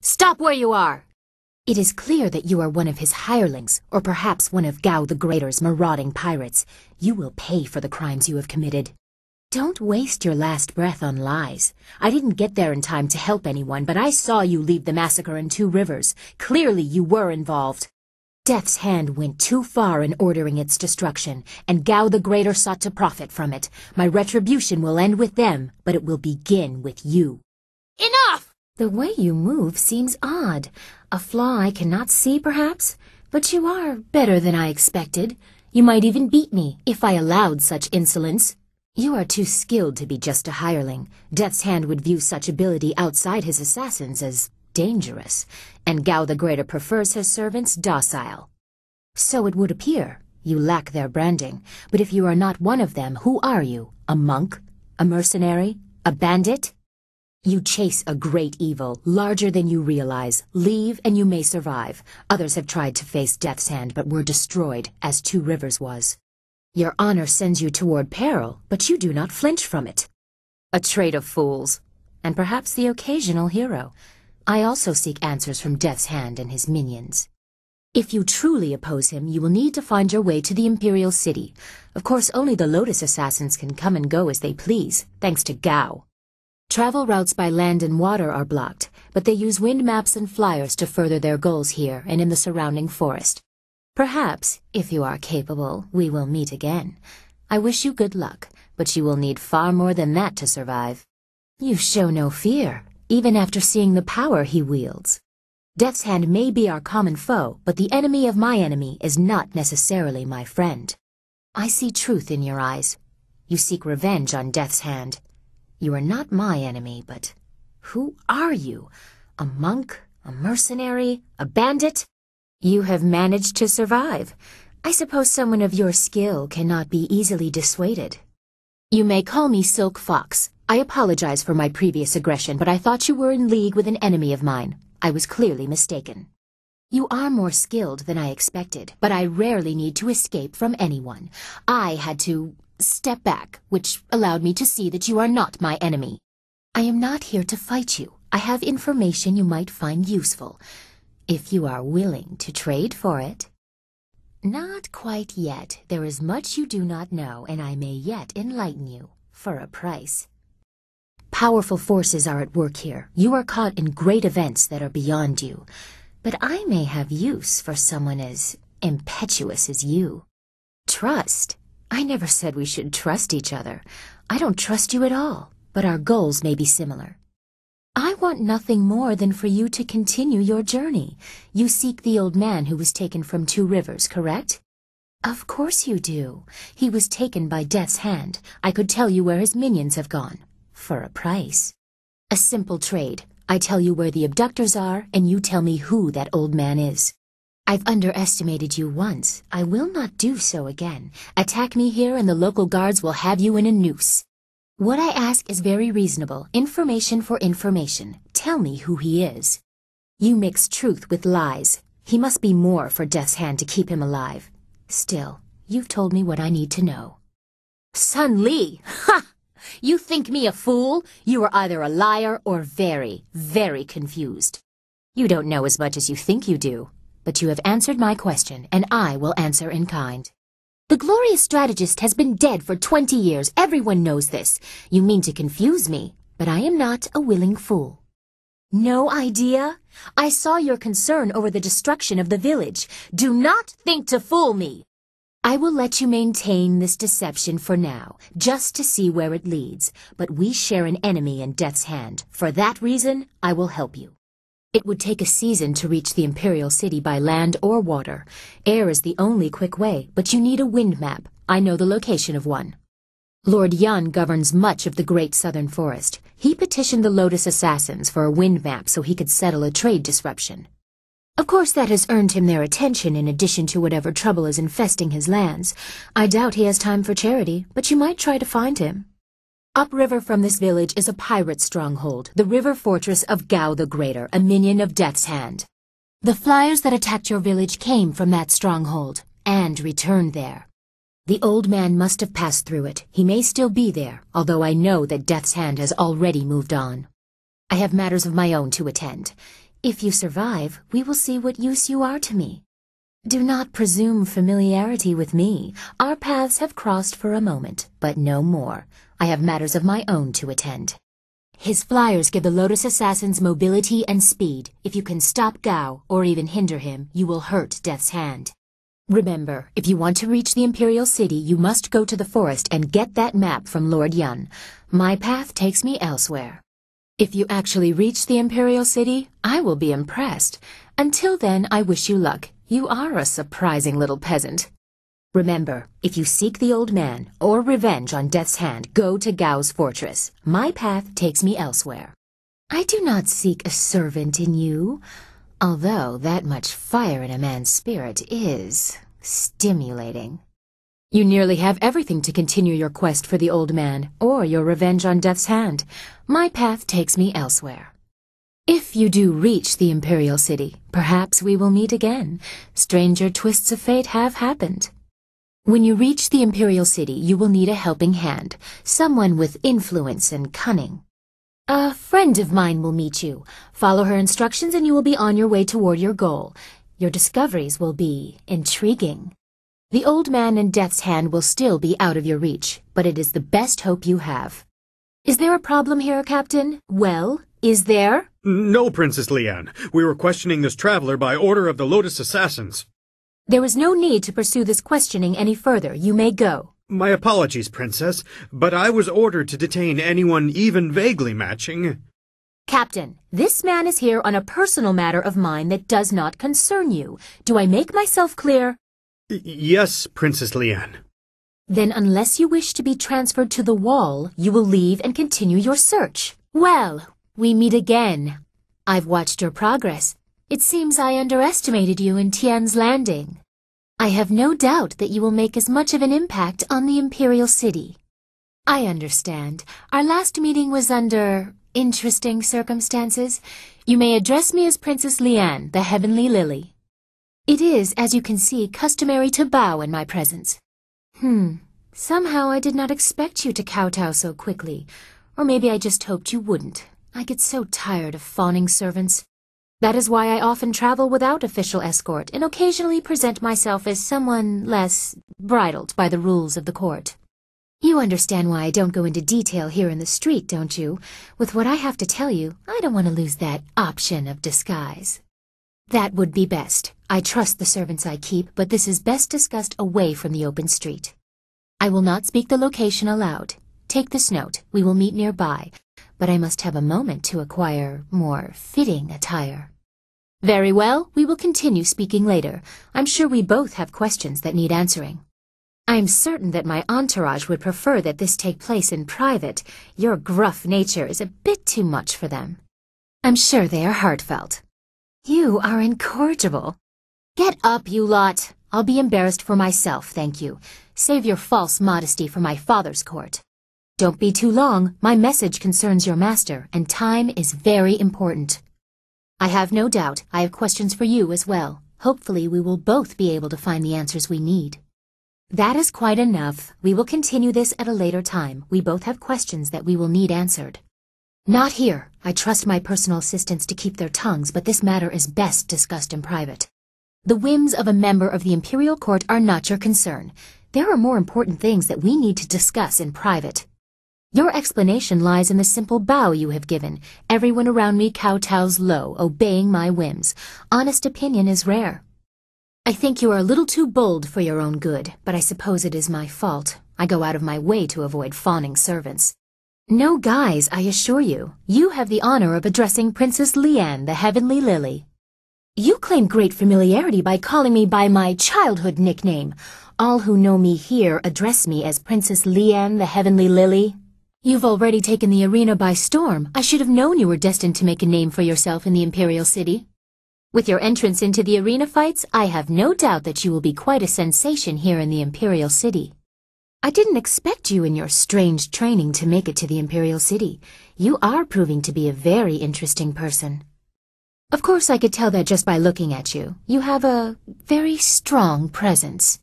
Stop where you are! It is clear that you are one of his hirelings, or perhaps one of Gao the Greater's marauding pirates. You will pay for the crimes you have committed. Don't waste your last breath on lies. I didn't get there in time to help anyone, but I saw you lead the massacre in Two Rivers. Clearly you were involved. Death's hand went too far in ordering its destruction, and Gao the Greater sought to profit from it. My retribution will end with them, but it will begin with you. Enough! The way you move seems odd. A flaw I cannot see, perhaps? But you are better than I expected. You might even beat me, if I allowed such insolence. You are too skilled to be just a hireling. Death's Hand would view such ability outside his assassins as dangerous, and Gao the Greater prefers his servants docile. So it would appear. You lack their branding, but if you are not one of them, who are you? A monk? A mercenary? A bandit? You chase a great evil, larger than you realize. Leave and you may survive. Others have tried to face Death's Hand but were destroyed, as Two Rivers was. Your honor sends you toward peril, but you do not flinch from it. A trait of fools, and perhaps the occasional hero. I also seek answers from Death's Hand and his minions. If you truly oppose him, you will need to find your way to the Imperial City. Of course, only the Lotus Assassins can come and go as they please, thanks to Gao. Travel routes by land and water are blocked, but they use wind maps and flyers to further their goals here and in the surrounding forest. Perhaps, if you are capable, we will meet again. I wish you good luck, but you will need far more than that to survive. You show no fear, even after seeing the power he wields. Death's Hand may be our common foe, but the enemy of my enemy is not necessarily my friend. I see truth in your eyes. You seek revenge on Death's Hand. You are not my enemy, but who are you? A monk? A mercenary? A bandit? You have managed to survive. I suppose someone of your skill cannot be easily dissuaded. You may call me Silkfox. I apologize for my previous aggression, but I thought you were in league with an enemy of mine. I was clearly mistaken. You are more skilled than I expected, but I rarely need to escape from anyone. I had to step back, which allowed me to see that you are not my enemy. I am not here to fight you. I have information you might find useful, if you are willing to trade for it. Not quite yet. There is much you do not know, and I may yet enlighten you, for a price. Powerful forces are at work here. You are caught in great events that are beyond you, but I may have use for someone as impetuous as you. Trust. I never said we should trust each other. I don't trust you at all, but our goals may be similar. I want nothing more than for you to continue your journey. You seek the old man who was taken from Two Rivers, correct? Of course you do. He was taken by Death's Hand. I could tell you where his minions have gone. For a price. A simple trade. I tell you where the abductors are, and you tell me who that old man is. I've underestimated you once. I will not do so again. Attack me here and the local guards will have you in a noose. What I ask is very reasonable. Information for information. Tell me who he is. You mix truth with lies. He must be more for Death's Hand to keep him alive. Still, you've told me what I need to know. Sun Li! Ha! You think me a fool? You are either a liar or very, very confused. You don't know as much as you think you do. But you have answered my question, and I will answer in kind. The glorious strategist has been dead for 20 years. Everyone knows this. You mean to confuse me, but I am not a willing fool. No idea? I saw your concern over the destruction of the village. Do not think to fool me. I will let you maintain this deception for now, just to see where it leads. But we share an enemy in Death's Hand. For that reason, I will help you. It would take a season to reach the Imperial City by land or water. Air is the only quick way, but you need a wind map. I know the location of one. Lord Yan governs much of the Great Southern Forest. He petitioned the Lotus Assassins for a wind map so he could settle a trade disruption. Of course, that has earned him their attention in addition to whatever trouble is infesting his lands. I doubt he has time for charity, but you might try to find him. Upriver from this village is a pirate stronghold, the river fortress of Gao the Greater, a minion of Death's Hand. The flyers that attacked your village came from that stronghold, and returned there. The old man must have passed through it. He may still be there, although I know that Death's Hand has already moved on. I have matters of my own to attend. If you survive, we will see what use you are to me. Do not presume familiarity with me. Our paths have crossed for a moment, but no more. I have matters of my own to attend. His flyers give the Lotus Assassins mobility and speed. If you can stop Gao, or even hinder him, you will hurt Death's Hand. Remember, if you want to reach the Imperial City, you must go to the forest and get that map from Lord Yun. My path takes me elsewhere. If you actually reach the Imperial City, I will be impressed. Until then, I wish you luck. You are a surprising little peasant. Remember, if you seek the old man or revenge on Death's Hand, go to Gao's fortress. My path takes me elsewhere. I do not seek a servant in you, although that much fire in a man's spirit is stimulating. You nearly have everything to continue your quest for the old man or your revenge on Death's Hand. My path takes me elsewhere. If you do reach the Imperial City, perhaps we will meet again. Stranger twists of fate have happened. When you reach the Imperial City, you will need a helping hand, someone with influence and cunning. A friend of mine will meet you. Follow her instructions and you will be on your way toward your goal. Your discoveries will be intriguing. The old man and Death's Hand will still be out of your reach, but it is the best hope you have. Is there a problem here, Captain? Well, is there? No, Princess Liane. We were questioning this traveler by order of the Lotus Assassins. There is no need to pursue this questioning any further. You may go. My apologies, Princess, but I was ordered to detain anyone even vaguely matching. Captain, this man is here on a personal matter of mine that does not concern you. Do I make myself clear? Yes, Princess Liane. Then unless you wish to be transferred to the wall, you will leave and continue your search. Well, we meet again. I've watched your progress. It seems I underestimated you in Tian's Landing. I have no doubt that you will make as much of an impact on the Imperial City. I understand. Our last meeting was under interesting circumstances. You may address me as Princess Liane, the Heavenly Lily. It is, as you can see, customary to bow in my presence. Somehow I did not expect you to kowtow so quickly. Or maybe I just hoped you wouldn't. I get so tired of fawning servants. That is why I often travel without official escort and occasionally present myself as someone less bridled by the rules of the court. You understand why I don't go into detail here in the street, don't you? With what I have to tell you, I don't want to lose that option of disguise. That would be best. I trust the servants I keep, but this is best discussed away from the open street. I will not speak the location aloud. Take this note. We will meet nearby, but I must have a moment to acquire more fitting attire. Very well, we will continue speaking later. I'm sure we both have questions that need answering. I'm certain that my entourage would prefer that this take place in private. Your gruff nature is a bit too much for them. I'm sure they are heartfelt. You are incorrigible. Get up, you lot. I'll be embarrassed for myself, thank you. Save your false modesty for my father's court. Don't be too long. My message concerns your master, and time is very important. I have no doubt I have questions for you as well. Hopefully we will both be able to find the answers we need. That is quite enough. We will continue this at a later time. We both have questions that we will need answered. Not here. I trust my personal assistants to keep their tongues, but this matter is best discussed in private. The whims of a member of the Imperial Court are not your concern. There are more important things that we need to discuss in private. Your explanation lies in the simple bow you have given. Everyone around me kowtows low, obeying my whims. Honest opinion is rare. I think you are a little too bold for your own good, but I suppose it is my fault. I go out of my way to avoid fawning servants. No guys, I assure you. You have the honor of addressing Princess Liane, the Heavenly Lily. You claim great familiarity by calling me by my childhood nickname. All who know me here address me as Princess Liane, the Heavenly Lily. You've already taken the arena by storm. I should have known you were destined to make a name for yourself in the Imperial City. With your entrance into the arena fights, I have no doubt that you will be quite a sensation here in the Imperial City. I didn't expect you in your strange training to make it to the Imperial City. You are proving to be a very interesting person. Of course, I could tell that just by looking at you. You have a very strong presence.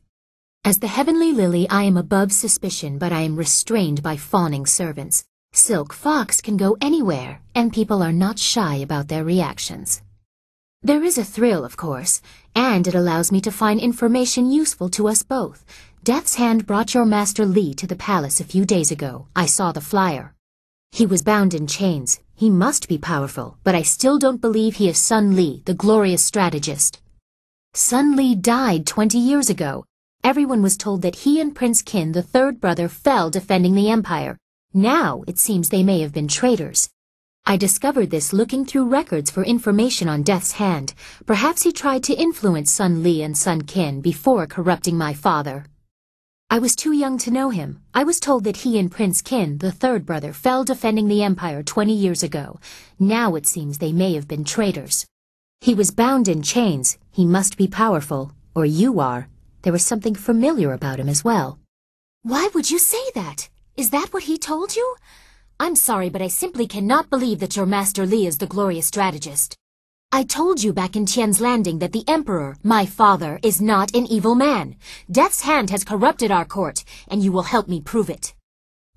As the Heavenly Lily, I am above suspicion, but I am restrained by fawning servants. Silkfox can go anywhere, and people are not shy about their reactions. There is a thrill, of course, and it allows me to find information useful to us both. Death's Hand brought your Master Li to the palace a few days ago. I saw the flyer. He was bound in chains. He must be powerful, but I still don't believe he is Sun Li, the glorious strategist. Sun Li died 20 years ago. Everyone was told that he and Prince Qin, the third brother, fell defending the empire. Now it seems they may have been traitors. I discovered this looking through records for information on Death's Hand. Perhaps he tried to influence Sun Li and Sun Qin before corrupting my father. I was too young to know him. I was told that he and Prince Qin, the third brother, fell defending the empire 20 years ago. Now it seems they may have been traitors. He was bound in chains. He must be powerful, or you are. There was something familiar about him as well. Why would you say that? Is that what he told you? I'm sorry, but I simply cannot believe that your Master Li is the glorious strategist. I told you back in Tian's Landing that the Emperor, my father, is not an evil man. Death's Hand has corrupted our court, and you will help me prove it.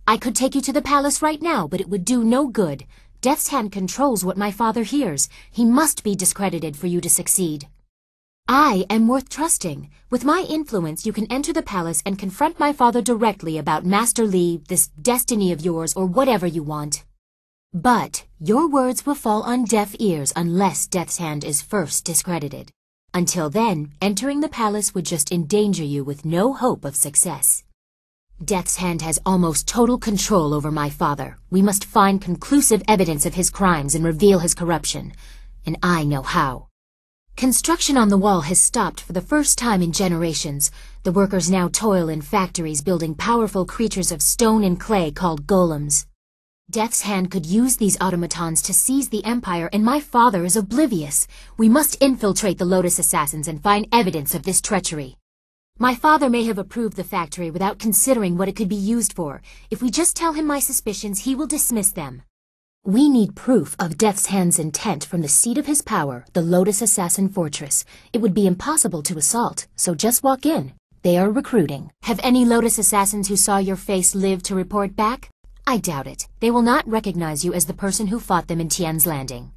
I could take you to the palace right now, but it would do no good. Death's Hand controls what my father hears. He must be discredited for you to succeed. I am worth trusting. With my influence, you can enter the palace and confront my father directly about Master Li, this destiny of yours, or whatever you want. But your words will fall on deaf ears unless Death's Hand is first discredited. Until then, entering the palace would just endanger you with no hope of success. Death's Hand has almost total control over my father. We must find conclusive evidence of his crimes and reveal his corruption. And I know how. Construction on the wall has stopped for the first time in generations. The workers now toil in factories building powerful creatures of stone and clay called golems. Death's Hand could use these automatons to seize the Empire, and my father is oblivious. We must infiltrate the Lotus Assassins and find evidence of this treachery. My father may have approved the factory without considering what it could be used for. If we just tell him my suspicions, he will dismiss them. We need proof of Death's Hand's intent from the seat of his power, the Lotus Assassin Fortress. It would be impossible to assault, so just walk in. They are recruiting. Have any Lotus Assassins who saw your face lived to report back? I doubt it. They will not recognize you as the person who fought them in Tian's Landing.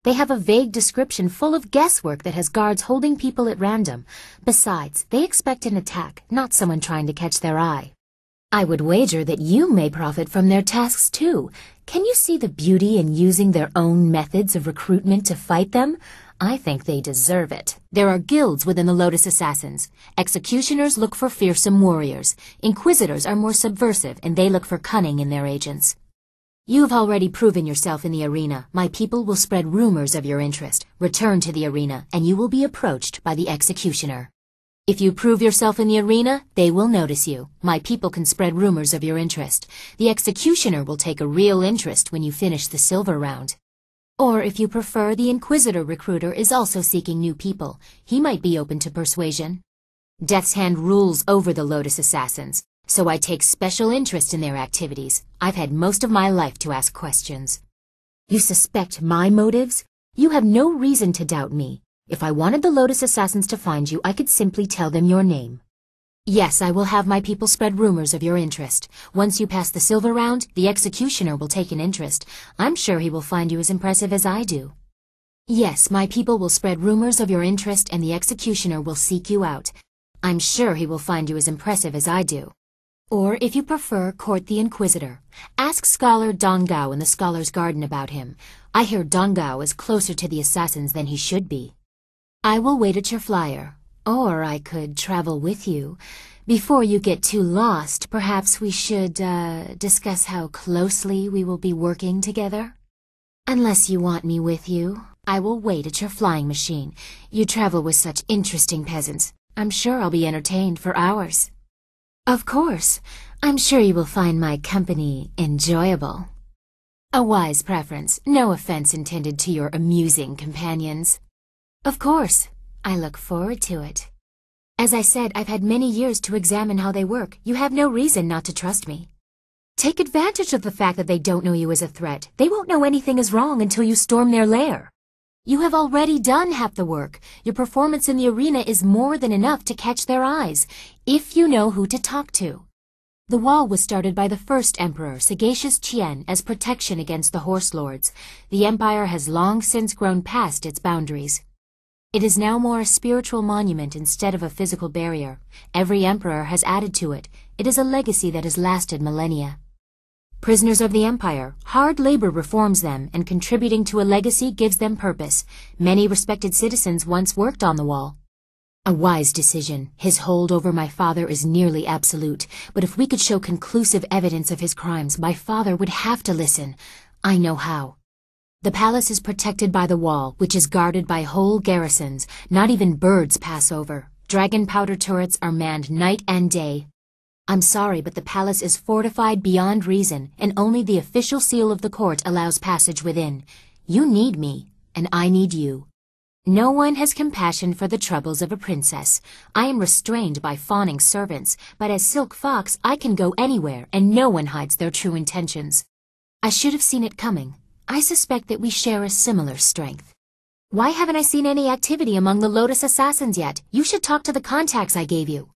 They have a vague description full of guesswork that has guards holding people at random. Besides, they expect an attack, not someone trying to catch their eye. I would wager that you may profit from their tasks too. Can you see the beauty in using their own methods of recruitment to fight them? I think they deserve it. There are guilds within the Lotus Assassins. Executioners look for fearsome warriors. Inquisitors are more subversive, and they look for cunning in their agents. You've already proven yourself in the arena. My people will spread rumors of your interest. Return to the arena, and you will be approached by the Executioner. If you prove yourself in the arena, they will notice you. My people can spread rumors of your interest. The Executioner will take a real interest when you finish the silver round. Or if you prefer, the Inquisitor recruiter is also seeking new people. He might be open to persuasion. Death's Hand rules over the Lotus Assassins, so I take special interest in their activities. I've had most of my life to ask questions. You suspect my motives? You have no reason to doubt me. If I wanted the Lotus Assassins to find you, I could simply tell them your name. Yes, I will have my people spread rumors of your interest. Once you pass the silver round, the Executioner will take an interest. I'm sure he will find you as impressive as I do. Yes, my people will spread rumors of your interest, and the Executioner will seek you out. I'm sure he will find you as impressive as I do. Or, if you prefer, court the Inquisitor. Ask Scholar Dong Gao in the Scholar's Garden about him. I hear Dong Gao is closer to the assassins than he should be. I will wait at your flyer. Or I could travel with you. Before you get too lost, perhaps we should, discuss how closely we will be working together? Unless you want me with you, I will wait at your flying machine. You travel with such interesting peasants. I'm sure I'll be entertained for hours. Of course. I'm sure you will find my company enjoyable. A wise preference. No offense intended to your amusing companions. Of course. I look forward to it. As I said, I've had many years to examine how they work. You have no reason not to trust me. Take advantage of the fact that they don't know you as a threat. They won't know anything is wrong until you storm their lair. You have already done half the work. Your performance in the arena is more than enough to catch their eyes, if you know who to talk to. The wall was started by the first emperor, Sagacious Qian, as protection against the horse lords. The empire has long since grown past its boundaries. It is now more a spiritual monument instead of a physical barrier. Every emperor has added to it. It is a legacy that has lasted millennia. Prisoners of the Empire, hard labor reforms them, and contributing to a legacy gives them purpose. Many respected citizens once worked on the wall. A wise decision. His hold over my father is nearly absolute, but if we could show conclusive evidence of his crimes, my father would have to listen. I know how. The palace is protected by the wall, which is guarded by whole garrisons. Not even birds pass over. Dragon powder turrets are manned night and day. I'm sorry, but the palace is fortified beyond reason, and only the official seal of the court allows passage within. You need me, and I need you. No one has compassion for the troubles of a princess. I am restrained by fawning servants, but as Silkfox I can go anywhere, and no one hides their true intentions. I should have seen it coming. I suspect that we share a similar strength. Why haven't I seen any activity among the Lotus Assassins yet? You should talk to the contacts I gave you.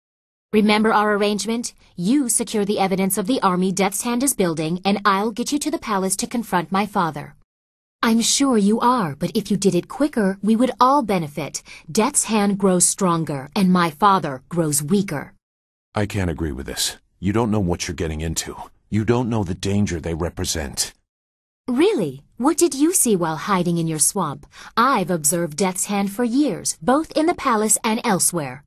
Remember our arrangement? You secure the evidence of the army Death's Hand is building, and I'll get you to the palace to confront my father. I'm sure you are, but if you did it quicker, we would all benefit. Death's Hand grows stronger, and my father grows weaker. I can't agree with this. You don't know what you're getting into. You don't know the danger they represent. Really? What did you see while hiding in your swamp? I've observed Death's Hand for years, both in the palace and elsewhere.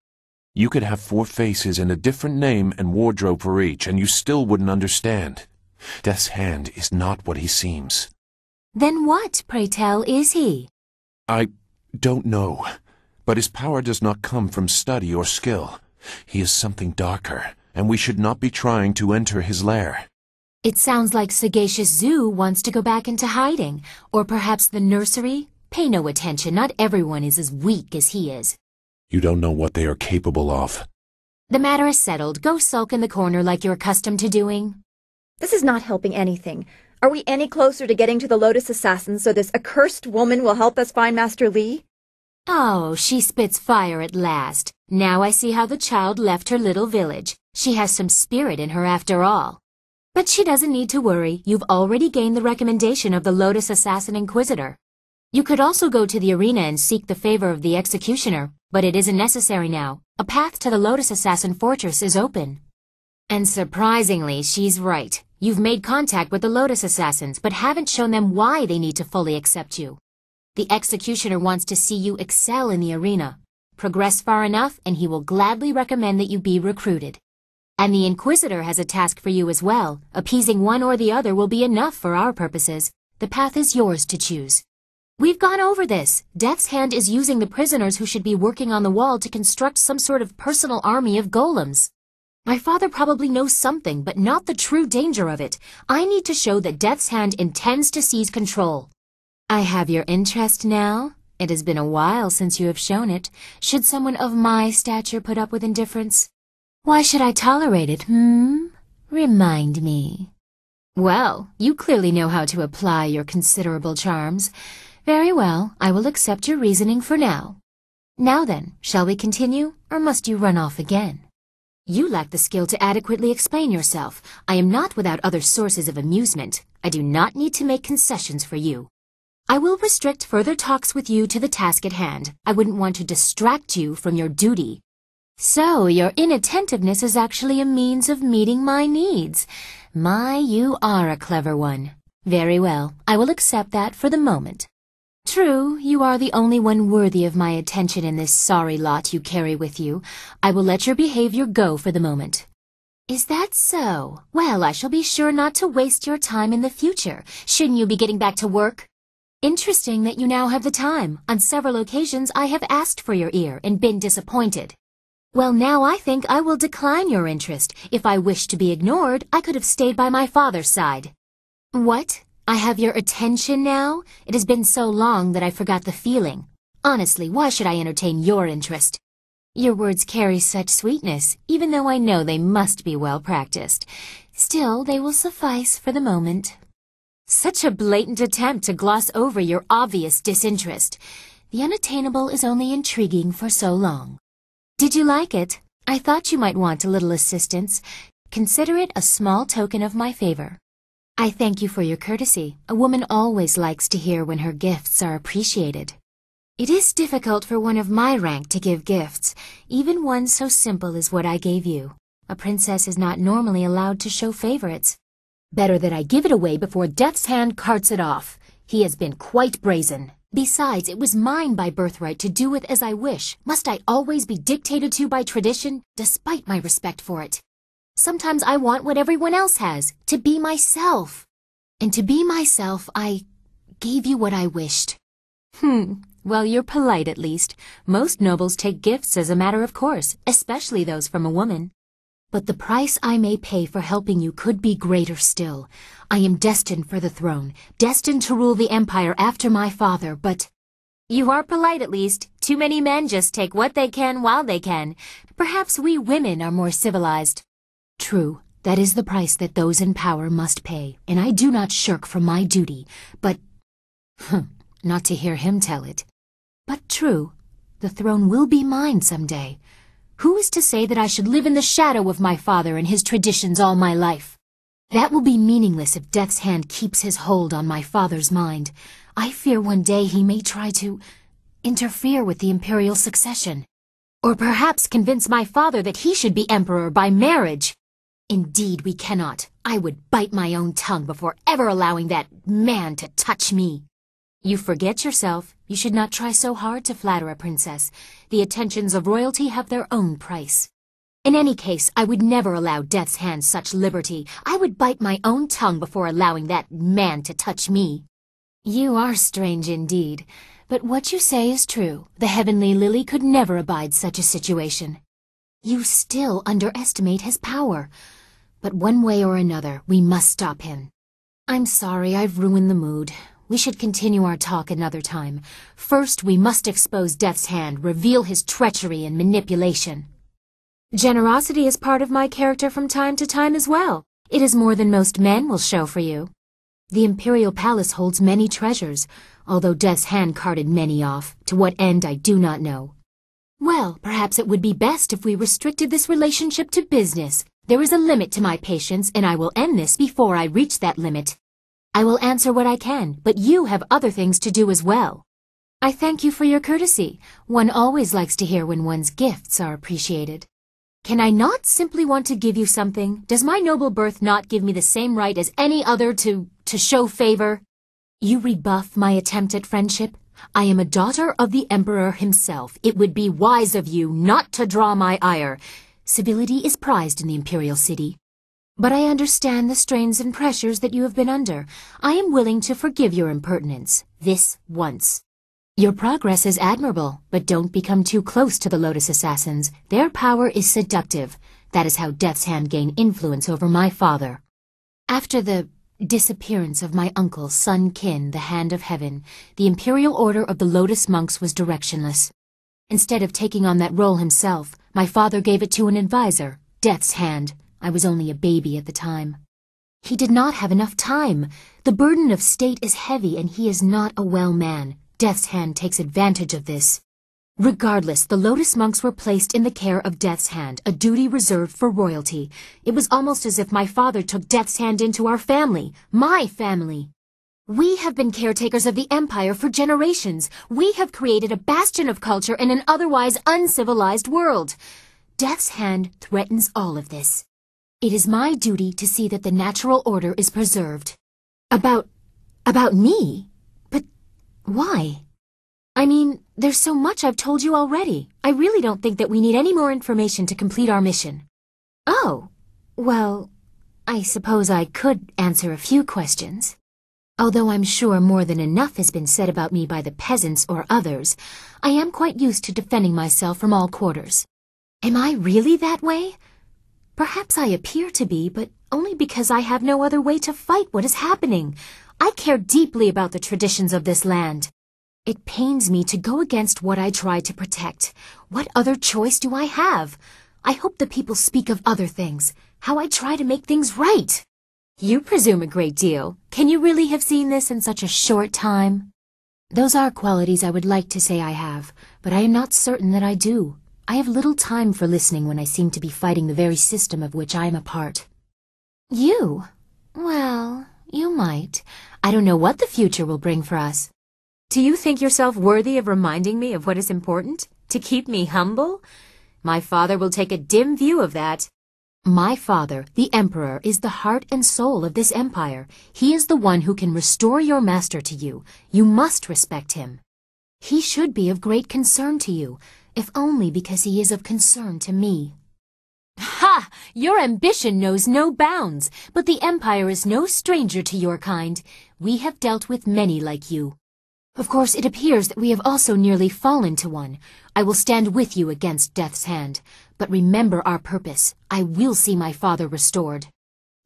You could have 4 faces and a different name and wardrobe for each, and you still wouldn't understand. Death's Hand is not what he seems. Then what, pray tell, is he? I don't know, but his power does not come from study or skill. He is something darker, and we should not be trying to enter his lair. It sounds like Sagacious Zoo wants to go back into hiding, or perhaps the nursery. Pay no attention, not everyone is as weak as he is. You don't know what they are capable of. The matter is settled. Go sulk in the corner like you're accustomed to doing. This is not helping anything. Are we any closer to getting to the Lotus Assassins so this accursed woman will help us find Master Li? Oh, she spits fire at last. Now I see how the child left her little village. She has some spirit in her after all. But she doesn't need to worry. You've already gained the recommendation of the Lotus Assassin Inquisitor. You could also go to the arena and seek the favor of the Executioner, but it isn't necessary now. A path to the Lotus Assassin Fortress is open. And surprisingly, she's right. You've made contact with the Lotus Assassins, but haven't shown them why they need to fully accept you. The Executioner wants to see you excel in the arena. Progress far enough, and he will gladly recommend that you be recruited. And the Inquisitor has a task for you as well. Appeasing one or the other will be enough for our purposes. The path is yours to choose. We've gone over this. Death's Hand is using the prisoners who should be working on the wall to construct some sort of personal army of golems. My father probably knows something, but not the true danger of it. I need to show that Death's Hand intends to seize control. I have your interest now. It has been a while since you have shown it. Should someone of my stature put up with indifference? Why should I tolerate it, Remind me. Well, you clearly know how to apply your considerable charms. Very well, I will accept your reasoning for now. Now then, shall we continue, or must you run off again? You lack the skill to adequately explain yourself. I am not without other sources of amusement. I do not need to make concessions for you. I will restrict further talks with you to the task at hand. I wouldn't want to distract you from your duty. So, your inattentiveness is actually a means of meeting my needs. You are a clever one. Very well, I will accept that for the moment. True, you are the only one worthy of my attention in this sorry lot you carry with you. I will let your behavior go for the moment. Is that so? Well, I shall be sure not to waste your time in the future. Shouldn't you be getting back to work? Interesting that you now have the time. On several occasions I have asked for your ear and been disappointed. Well, now I think I will decline your interest. If I wished to be ignored, I could have stayed by my father's side. What? I have your attention now? It has been so long that I forgot the feeling. Honestly, why should I entertain your interest? Your words carry such sweetness, even though I know they must be well practiced. Still, they will suffice for the moment. Such a blatant attempt to gloss over your obvious disinterest. The unattainable is only intriguing for so long. Did you like it? I thought you might want a little assistance. Consider it a small token of my favor. I thank you for your courtesy. A woman always likes to hear when her gifts are appreciated. It is difficult for one of my rank to give gifts, even one so simple as what I gave you. A princess is not normally allowed to show favorites. Better that I give it away before Death's Hand carts it off. He has been quite brazen. Besides, it was mine by birthright to do with as I wish. Must I always be dictated to by tradition, despite my respect for it? Sometimes I want what everyone else has, to be myself. And to be myself, I gave you what I wished. Well, you're polite at least. Most nobles take gifts as a matter of course, especially those from a woman. But the price I may pay for helping you could be greater still. I am destined for the throne, destined to rule the empire after my father, but... You are polite at least. Too many men just take what they can while they can. Perhaps we women are more civilized. True, that is the price that those in power must pay, and I do not shirk from my duty, but... Not to hear him tell it. But true, the throne will be mine someday. Who is to say that I should live in the shadow of my father and his traditions all my life? That will be meaningless if Death's Hand keeps his hold on my father's mind. I fear one day he may try to interfere with the imperial succession. Or perhaps convince my father that he should be emperor by marriage. Indeed, we cannot. I would bite my own tongue before ever allowing that man to touch me. You forget yourself. You should not try so hard to flatter a princess. The attentions of royalty have their own price. In any case, I would never allow Death's Hand such liberty. I would bite my own tongue before allowing that man to touch me. You are strange indeed. But what you say is true. The Heavenly Lily could never abide such a situation. You still underestimate his power. But one way or another, we must stop him. I'm sorry I've ruined the mood. We should continue our talk another time. First, we must expose Death's Hand, reveal his treachery and manipulation. Generosity is part of my character from time to time as well. It is more than most men will show for you. The Imperial Palace holds many treasures, although Death's Hand carted many off. To what end I do not know. Well, perhaps it would be best if we restricted this relationship to business. There is a limit to my patience, and I will end this before I reach that limit. I will answer what I can, but you have other things to do as well. I thank you for your courtesy. One always likes to hear when one's gifts are appreciated. Can I not simply want to give you something? Does my noble birth not give me the same right as any other to show favor? You rebuff my attempt at friendship? I am a daughter of the Emperor himself. It would be wise of you not to draw my ire. Civility is prized in the Imperial City. But I understand the strains and pressures that you have been under. I am willing to forgive your impertinence, this once. Your progress is admirable, but don't become too close to the Lotus Assassins. Their power is seductive. That is how Death's Hand gained influence over my father. After the disappearance of my uncle, Sun Qin, the Hand of Heaven, the Imperial Order of the Lotus Monks was directionless. Instead of taking on that role himself, my father gave it to an advisor, Death's Hand. I was only a baby at the time. He did not have enough time. The burden of state is heavy and he is not a well man. Death's Hand takes advantage of this. Regardless, the Lotus Monks were placed in the care of Death's Hand, a duty reserved for royalty. It was almost as if my father took Death's Hand into our family, my family. We have been caretakers of the Empire for generations. We have created a bastion of culture in an otherwise uncivilized world. Death's Hand threatens all of this. It is my duty to see that the natural order is preserved. About me? But why? I mean, there's so much I've told you already. I really don't think that we need any more information to complete our mission. Oh, well, I suppose I could answer a few questions. Although I'm sure more than enough has been said about me by the peasants or others, I am quite used to defending myself from all quarters. Am I really that way? Perhaps I appear to be, but only because I have no other way to fight what is happening. I care deeply about the traditions of this land. It pains me to go against what I try to protect. What other choice do I have? I hope the people speak of other things, how I try to make things right. You presume a great deal. Can you really have seen this in such a short time? Those are qualities I would like to say I have, but I am not certain that I do. I have little time for listening when I seem to be fighting the very system of which I am a part. You? Well, you might. I don't know what the future will bring for us. Do you think yourself worthy of reminding me of what is important? To keep me humble? My father will take a dim view of that. My father, the Emperor, is the heart and soul of this empire. He is the one who can restore your master to you. You must respect him. He should be of great concern to you, if only because he is of concern to me. Ha! Your ambition knows no bounds, but the Empire is no stranger to your kind. We have dealt with many like you. Of course, it appears that we have also nearly fallen to one. I will stand with you against Death's hand. But remember our purpose. I will see my father restored.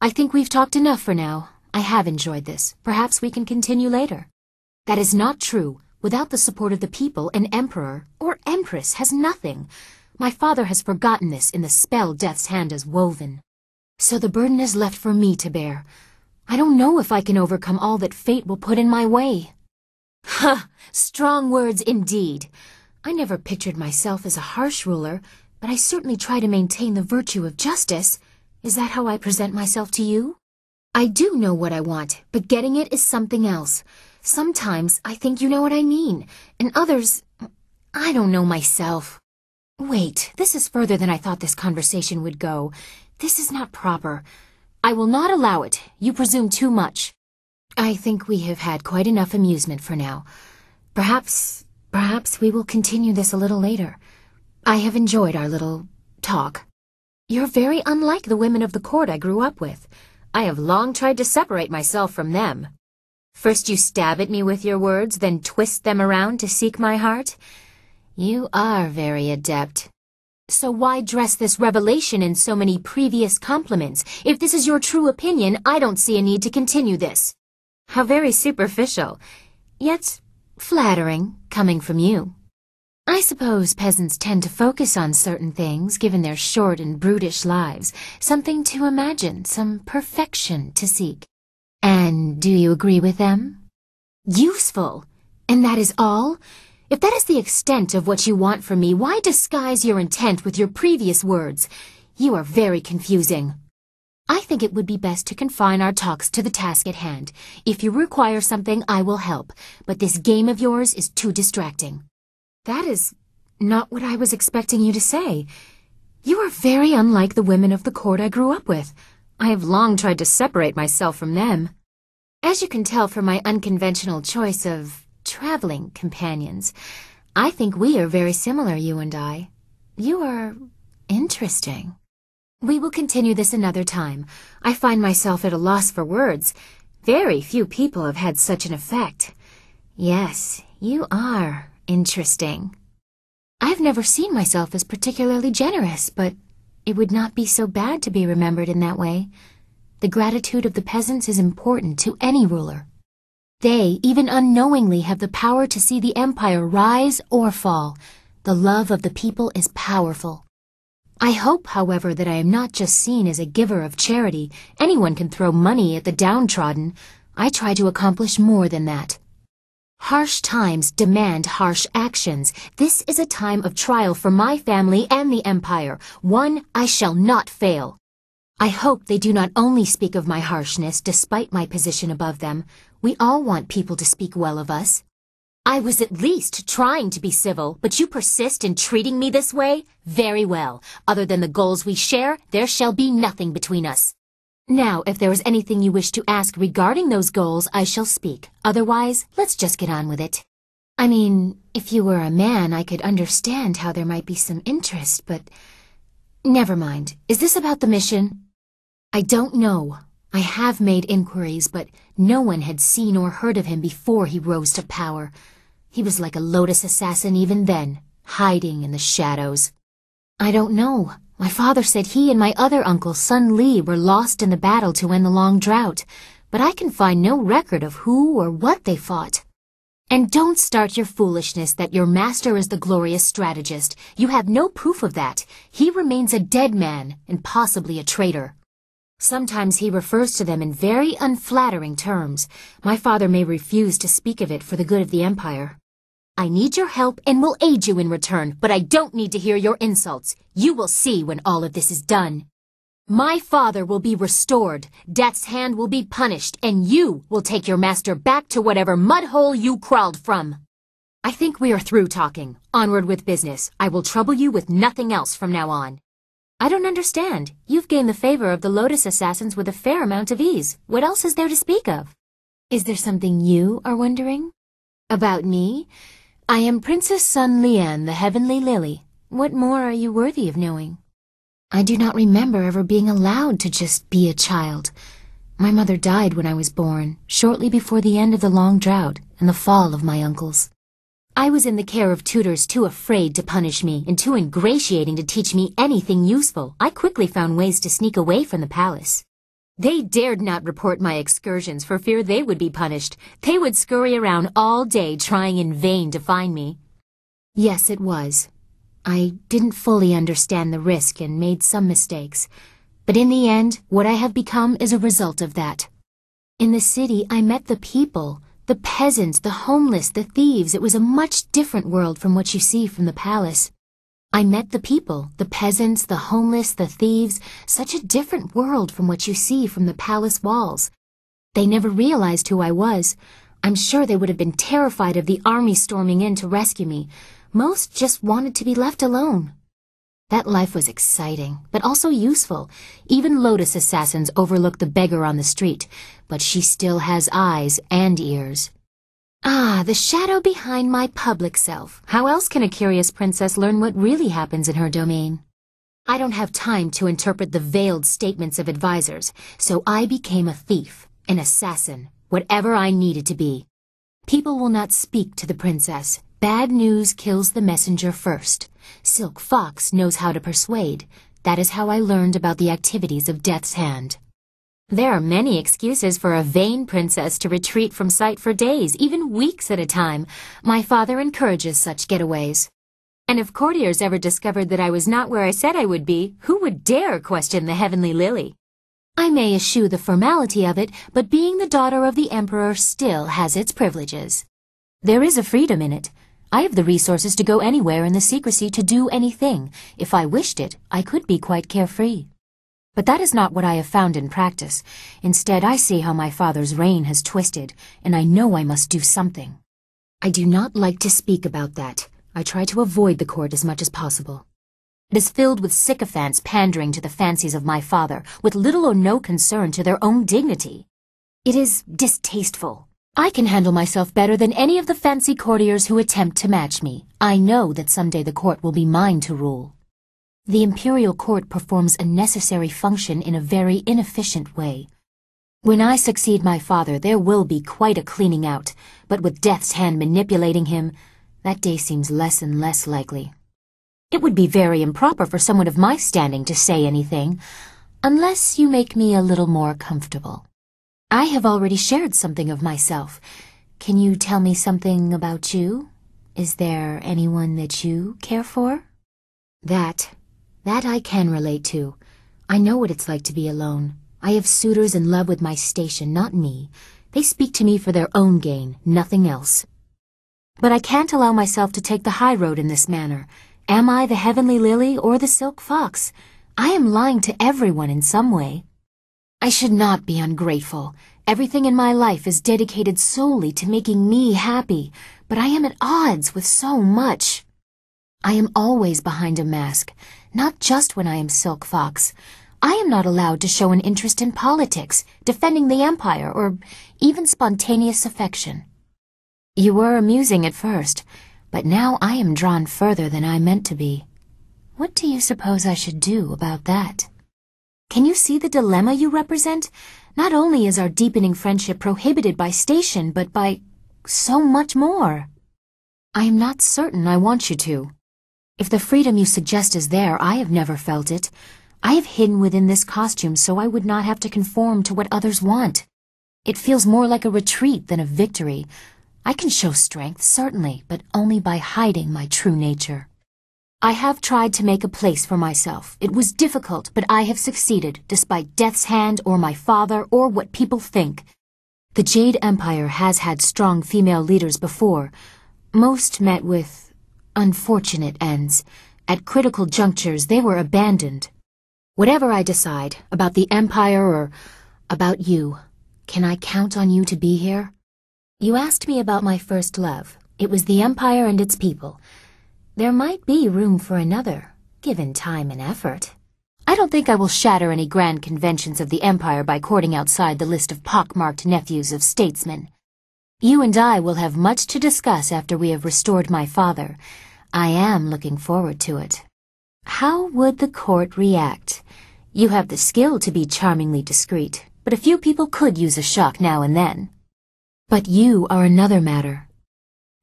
I think we've talked enough for now. I have enjoyed this. Perhaps we can continue later. That is not true. Without the support of the people, an emperor or empress has nothing. My father has forgotten this in the spell Death's hand has woven. So the burden is left for me to bear. I don't know if I can overcome all that fate will put in my way. Ha! Strong words indeed. I never pictured myself as a harsh ruler, but I certainly try to maintain the virtue of justice. Is that how I present myself to you? I do know what I want, but getting it is something else. Sometimes I think you know what I mean, and others, I don't know myself. Wait, this is further than I thought this conversation would go. This is not proper. I will not allow it. You presume too much. I think we have had quite enough amusement for now. Perhaps we will continue this a little later. I have enjoyed our little talk. You're very unlike the women of the court I grew up with. I have long tried to separate myself from them. First you stab at me with your words, then twist them around to seek my heart. You are very adept. So why dress this revelation in so many previous compliments? If this is your true opinion, I don't see a need to continue this. How very superficial, yet flattering, coming from you. I suppose peasants tend to focus on certain things, given their short and brutish lives, something to imagine, some perfection to seek. And do you agree with them? Useful! And that is all? If that is the extent of what you want from me, why disguise your intent with your previous words? You are very confusing. I think it would be best to confine our talks to the task at hand. If you require something, I will help, but this game of yours is too distracting. That is not what I was expecting you to say. You are very unlike the women of the court I grew up with. I have long tried to separate myself from them. As you can tell from my unconventional choice of traveling companions, I think we are very similar, you and I. You are interesting. We will continue this another time. I find myself at a loss for words. Very few people have had such an effect. Yes, you are interesting. I've never seen myself as particularly generous, but it would not be so bad to be remembered in that way. The gratitude of the peasants is important to any ruler. They, even unknowingly, have the power to see the empire rise or fall. The love of the people is powerful. I hope, however, that I am not just seen as a giver of charity. Anyone can throw money at the downtrodden. I try to accomplish more than that. Harsh times demand harsh actions. This is a time of trial for my family and the empire, one I shall not fail. I hope they do not only speak of my harshness despite my position above them. We all want people to speak well of us. I was at least trying to be civil, but you persist in treating me this way? Very well. Other than the goals we share, there shall be nothing between us. Now, if there is anything you wish to ask regarding those goals, I shall speak. Otherwise, let's just get on with it. I mean, if you were a man, I could understand how there might be some interest, but... Never mind. Is this about the mission? I don't know. I have made inquiries, but no one had seen or heard of him before he rose to power. He was like a lotus assassin even then, hiding in the shadows. I don't know. My father said he and my other uncle, Sun Li, were lost in the battle to end the long drought, but I can find no record of who or what they fought. And don't start your foolishness that your master is the glorious strategist. You have no proof of that. He remains a dead man, and possibly a traitor. Sometimes he refers to them in very unflattering terms. My father may refuse to speak of it for the good of the empire. I need your help and will aid you in return, but I don't need to hear your insults. You will see when all of this is done. My father will be restored, Death's Hand will be punished, and you will take your master back to whatever mudhole you crawled from. I think we are through talking. Onward with business. I will trouble you with nothing else from now on. I don't understand. You've gained the favor of the Lotus Assassins with a fair amount of ease. What else is there to speak of? Is there something you are wondering? About me? I am Princess Sun Lian, the Heavenly Lily. What more are you worthy of knowing? I do not remember ever being allowed to just be a child. My mother died when I was born, shortly before the end of the long drought and the fall of my uncles. I was in the care of tutors too afraid to punish me and too ingratiating to teach me anything useful. I quickly found ways to sneak away from the palace. They dared not report my excursions for fear they would be punished. They would scurry around all day trying in vain to find me. Yes, it was. I didn't fully understand the risk and made some mistakes. But in the end, what I have become is a result of that. In the city, I met the people. The peasants, the homeless, the thieves. It was a much different world from what you see from the palace. I met the people, the peasants, the homeless, the thieves. Such a different world from what you see from the palace walls. They never realized who I was. I'm sure they would have been terrified of the army storming in to rescue me. Most just wanted to be left alone. That life was exciting, but also useful. Even Lotus Assassins overlook the beggar on the street, but she still has eyes and ears. Ah, the shadow behind my public self. How else can a curious princess learn what really happens in her domain? I don't have time to interpret the veiled statements of advisors, so I became a thief, an assassin, whatever I needed to be. People will not speak to the princess. Bad news kills the messenger first. Silkfox knows how to persuade. That is how I learned about the activities of Death's Hand. There are many excuses for a vain princess to retreat from sight for days, even weeks at a time. My father encourages such getaways. And if courtiers ever discovered that I was not where I said I would be, who would dare question the Heavenly Lily? I may eschew the formality of it, but being the daughter of the Emperor still has its privileges. There is a freedom in it. I have the resources to go anywhere in the secrecy to do anything. If I wished it, I could be quite carefree. But that is not what I have found in practice. Instead, I see how my father's reign has twisted, and I know I must do something. I do not like to speak about that. I try to avoid the court as much as possible. It is filled with sycophants pandering to the fancies of my father, with little or no concern to their own dignity. It is distasteful. I can handle myself better than any of the fancy courtiers who attempt to match me. I know that someday the court will be mine to rule. The imperial court performs a necessary function in a very inefficient way. When I succeed my father, there will be quite a cleaning out, but with Death's Hand manipulating him, that day seems less and less likely. It would be very improper for someone of my standing to say anything, unless you make me a little more comfortable. I have already shared something of myself. Can you tell me something about you? Is there anyone that you care for? That I can relate to. I know what it's like to be alone. I have suitors in love with my station, not me. They speak to me for their own gain, nothing else. But I can't allow myself to take the high road in this manner. Am I the Heavenly Lily or the Silkfox? I am lying to everyone in some way. I should not be ungrateful. Everything in my life is dedicated solely to making me happy, but I am at odds with so much. I am always behind a mask, not just when I am Silkfox. I am not allowed to show an interest in politics, defending the Empire, or even spontaneous affection. You were amusing at first, but now I am drawn further than I meant to be. What do you suppose I should do about that? Can you see the dilemma you represent? Not only is our deepening friendship prohibited by station, but by so much more. I am not certain I want you to. If the freedom you suggest is there, I have never felt it. I have hidden within this costume so I would not have to conform to what others want. It feels more like a retreat than a victory. I can show strength, certainly, but only by hiding my true nature. I have tried to make a place for myself. It was difficult, but I have succeeded, despite Death's Hand or my father or what people think. The Jade Empire has had strong female leaders before. Most met with unfortunate ends. At critical junctures, they were abandoned. Whatever I decide, about the Empire or about you, can I count on you to be here? You asked me about my first love. It was the Empire and its people. There might be room for another, given time and effort. I don't think I will shatter any grand conventions of the Empire by courting outside the list of pockmarked nephews of statesmen. You and I will have much to discuss after we have restored my father. I am looking forward to it. How would the court react? You have the skill to be charmingly discreet, but a few people could use a shock now and then. But you are another matter.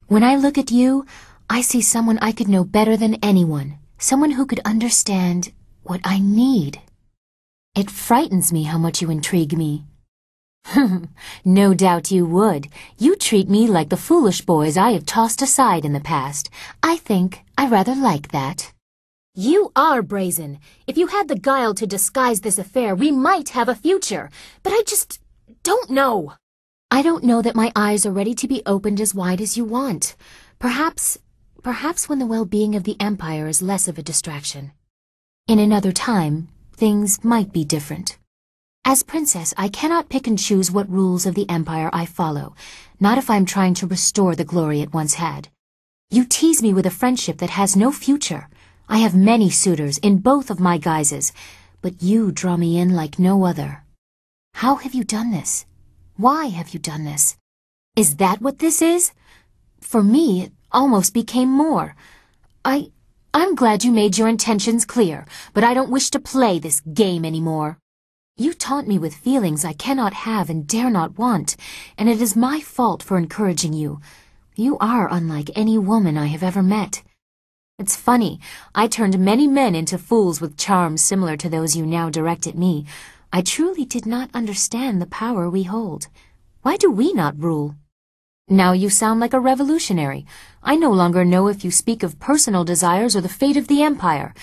When I look at you, I see someone I could know better than anyone, someone who could understand what I need. It frightens me how much you intrigue me. No doubt you would. You treat me like the foolish boys I have tossed aside in the past. I think I rather like that. You are brazen. If you had the guile to disguise this affair, we might have a future. But I just don't know. I don't know that my eyes are ready to be opened as wide as you want. Perhaps when the well-being of the Empire is less of a distraction. In another time, things might be different. As princess, I cannot pick and choose what rules of the Empire I follow, not if I'm trying to restore the glory it once had. You tease me with a friendship that has no future. I have many suitors in both of my guises, but you draw me in like no other. How have you done this? Why have you done this? Is that what this is? For me, it almost became more. I'm glad you made your intentions clear, but I don't wish to play this game anymore. You taunt me with feelings I cannot have and dare not want, and it is my fault for encouraging you. You are unlike any woman I have ever met. It's funny, I turned many men into fools with charms similar to those you now direct at me. I truly did not understand the power we hold. Why do we not rule? Now you sound like a revolutionary. I no longer know if you speak of personal desires or the fate of the Empire.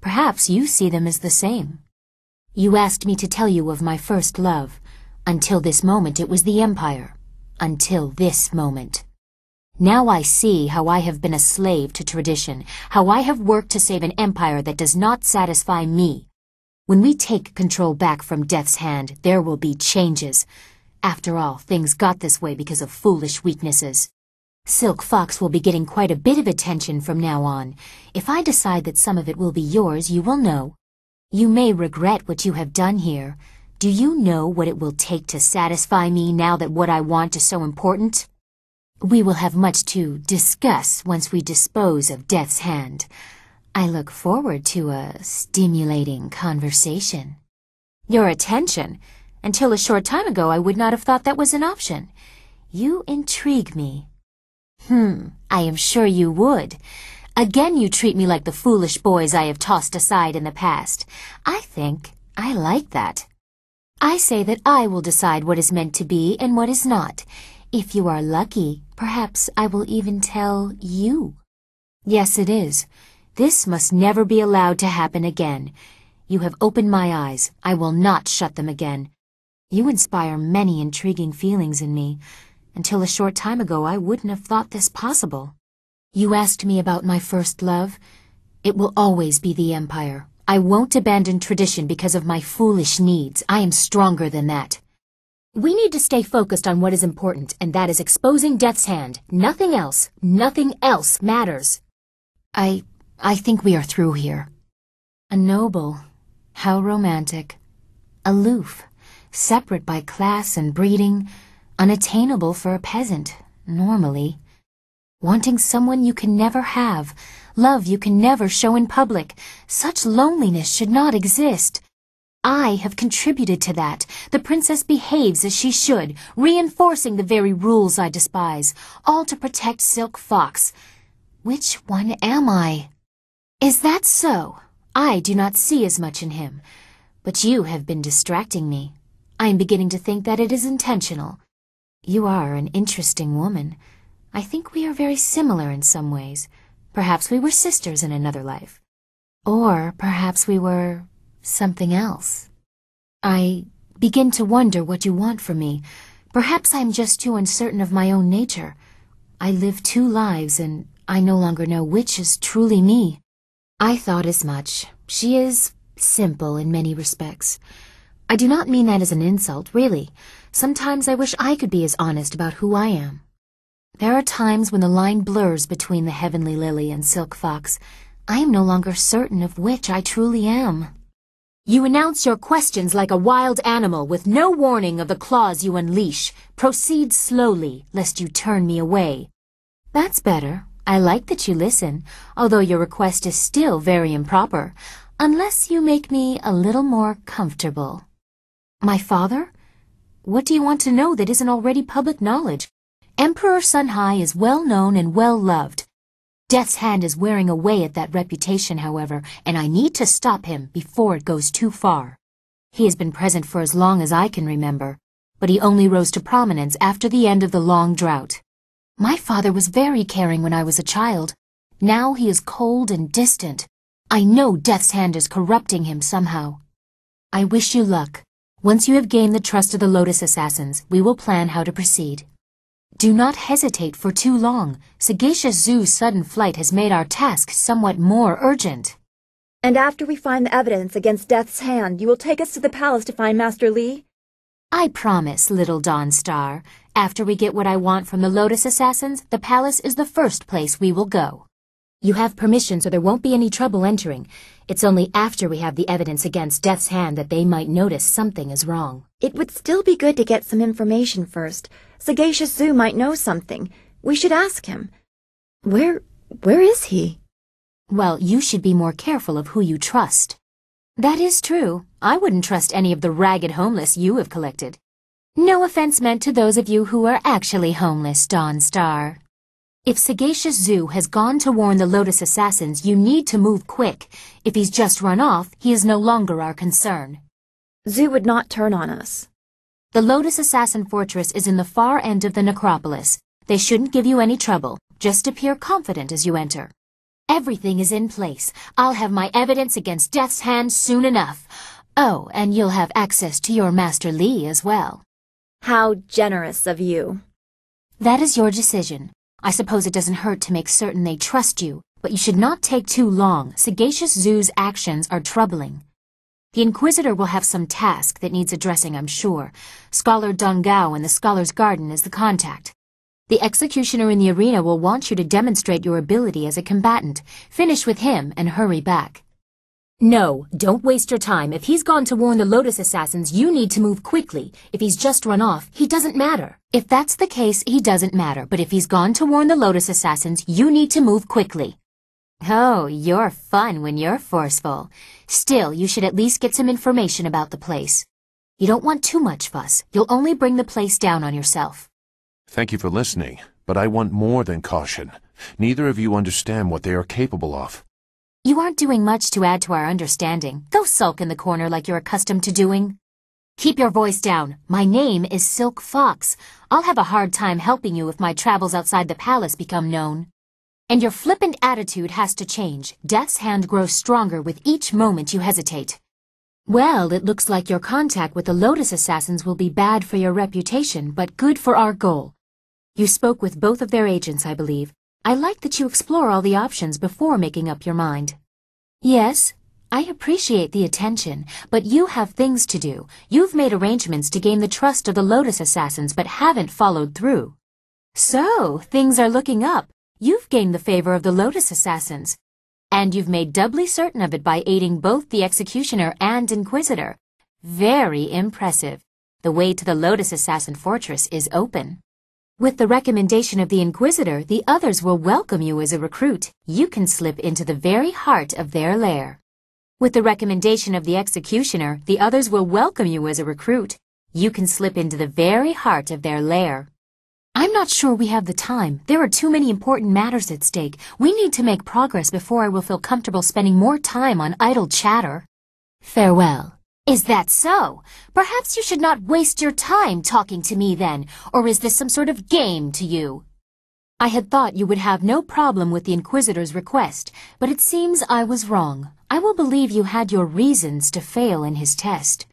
Perhaps you see them as the same. You asked me to tell you of my first love. Until this moment it was the Empire. Until this moment. Now I see how I have been a slave to tradition, how I have worked to save an empire that does not satisfy me. When we take control back from Death's hand, there will be changes. After all, things got this way because of foolish weaknesses. Silkfox will be getting quite a bit of attention from now on. If I decide that some of it will be yours, you will know. You may regret what you have done here. Do you know what it will take to satisfy me now that what I want is so important? We will have much to discuss once we dispose of Death's hand. I look forward to a stimulating conversation. Your attention? Until a short time ago, I would not have thought that was an option. You intrigue me. I am sure you would. Again, you treat me like the foolish boys I have tossed aside in the past. I think I like that. I say that I will decide what is meant to be and what is not. If you are lucky, perhaps I will even tell you. Yes, it is. This must never be allowed to happen again. You have opened my eyes. I will not shut them again. You inspire many intriguing feelings in me. Until a short time ago, I wouldn't have thought this possible. You asked me about my first love. It will always be the Empire. I won't abandon tradition because of my foolish needs. I am stronger than that. We need to stay focused on what is important, and that is exposing Death's hand. Nothing else matters. I think we are through here. A noble. How romantic. Aloof. Separate by class and breeding. Unattainable for a peasant, normally. Wanting someone you can never have. Love you can never show in public. Such loneliness should not exist. I have contributed to that. The princess behaves as she should, reinforcing the very rules I despise, all to protect Silkfox. Which one am I? Is that so? I do not see as much in him. But you have been distracting me. I am beginning to think that it is intentional. You are an interesting woman. I think we are very similar in some ways. Perhaps we were sisters in another life. Or perhaps we were something else. I begin to wonder what you want from me. Perhaps I'm just too uncertain of my own nature. I live two lives, and I no longer know which is truly me. I thought as much. She is simple in many respects. I do not mean that as an insult, really. Sometimes I wish I could be as honest about who I am. There are times when the line blurs between the Heavenly Lily and Silkfox. I am no longer certain of which I truly am. You announce your questions like a wild animal with no warning of the claws you unleash. Proceed slowly, lest you turn me away. That's better. I like that you listen, although your request is still very improper, unless you make me a little more comfortable. My father? What do you want to know that isn't already public knowledge? Emperor Sunhai is well known and well loved. Death's Hand is wearing away at that reputation, however, and I need to stop him before it goes too far. He has been present for as long as I can remember, but he only rose to prominence after the end of the long drought. My father was very caring when I was a child. Now he is cold and distant. I know Death's Hand is corrupting him somehow. I wish you luck. Once you have gained the trust of the Lotus Assassins, we will plan how to proceed. Do not hesitate for too long. Sagacious Zoo's sudden flight has made our task somewhat more urgent. And after we find the evidence against Death's Hand, you will take us to the palace to find Master Li? I promise, little Dawn Star. After we get what I want from the Lotus Assassins, the palace is the first place we will go. You have permission, so there won't be any trouble entering. It's only after we have the evidence against Death's Hand that they might notice something is wrong. It would still be good to get some information first. Sagacious Zoo might know something. We should ask him. Where is he? Well, you should be more careful of who you trust. That is true. I wouldn't trust any of the ragged homeless you have collected. No offense meant to those of you who are actually homeless, Dawn Star. If Sagacious Zoo has gone to warn the Lotus Assassins, you need to move quick. If he's just run off, he is no longer our concern. Zoo would not turn on us. The Lotus Assassin Fortress is in the far end of the necropolis. They shouldn't give you any trouble. Just appear confident as you enter. Everything is in place. I'll have my evidence against Death's Hand soon enough. Oh, and you'll have access to your Master Li as well. How generous of you. That is your decision. I suppose it doesn't hurt to make certain they trust you, but you should not take too long. Sagacious Zoo's actions are troubling. The Inquisitor will have some task that needs addressing, I'm sure. Scholar Dongao in the Scholar's Garden is the contact. The Executioner in the arena will want you to demonstrate your ability as a combatant. Finish with him and hurry back. No, don't waste your time. If he's gone to warn the Lotus Assassins, you need to move quickly. If he's just run off, he doesn't matter. If that's the case, he doesn't matter. But if he's gone to warn the Lotus Assassins, you need to move quickly. Oh, you're fun when you're forceful. Still, you should at least get some information about the place. You don't want too much fuss. You'll only bring the place down on yourself. Thank you for listening, but I want more than caution. Neither of you understand what they are capable of. You aren't doing much to add to our understanding. Go sulk in the corner like you're accustomed to doing. Keep your voice down. My name is Silkfox. I'll have a hard time helping you if my travels outside the palace become known. And your flippant attitude has to change. Death's Hand grows stronger with each moment you hesitate. Well, it looks like your contact with the Lotus Assassins will be bad for your reputation, but good for our goal. You spoke with both of their agents, I believe. I like that you explore all the options before making up your mind. Yes, I appreciate the attention, but you have things to do. You've made arrangements to gain the trust of the Lotus Assassins, but haven't followed through. So, things are looking up. You've gained the favor of the Lotus Assassins. And you've made doubly certain of it by aiding both the Executioner and Inquisitor. Very impressive. The way to the Lotus Assassin Fortress is open. With the recommendation of the Inquisitor, the others will welcome you as a recruit. You can slip into the very heart of their lair. With the recommendation of the Executioner, the others will welcome you as a recruit. You can slip into the very heart of their lair. I'm not sure we have the time. There are too many important matters at stake. We need to make progress before I will feel comfortable spending more time on idle chatter. Farewell. Is that so? Perhaps you should not waste your time talking to me then, or is this some sort of game to you? I had thought you would have no problem with the Inquisitor's request, but it seems I was wrong. I will believe you had your reasons to fail in his test.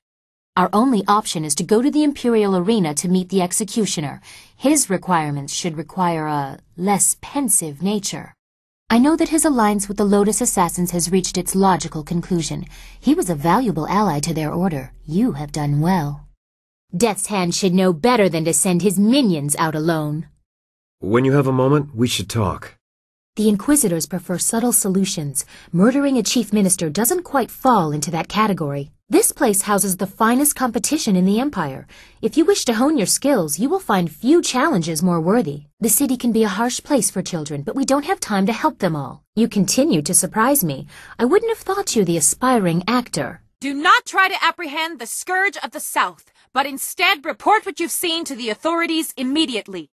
Our only option is to go to the Imperial Arena to meet the Executioner. His requirements should require a less pensive nature. I know that his alliance with the Lotus Assassins has reached its logical conclusion. He was a valuable ally to their order. You have done well. Death's Hand should know better than to send his minions out alone. When you have a moment, we should talk. The Inquisitors prefer subtle solutions. Murdering a chief minister doesn't quite fall into that category. This place houses the finest competition in the Empire. If you wish to hone your skills, you will find few challenges more worthy. The city can be a harsh place for children, but we don't have time to help them all. You continue to surprise me. I wouldn't have thought you the aspiring actor. Do not try to apprehend the Scourge of the South, but instead report what you've seen to the authorities immediately.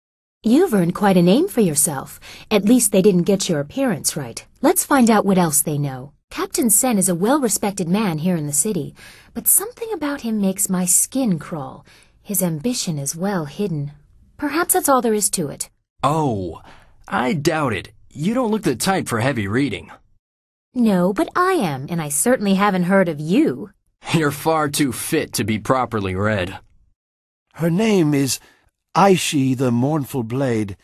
You've earned quite a name for yourself. At least they didn't get your appearance right. Let's find out what else they know. Captain Sen is a well-respected man here in the city, but something about him makes my skin crawl. His ambition is well hidden. Perhaps that's all there is to it. Oh, I doubt it. You don't look the type for heavy reading. No, but I am, and I certainly haven't heard of you. You're far too fit to be properly read. Her name is Aishi the Mournful Blade,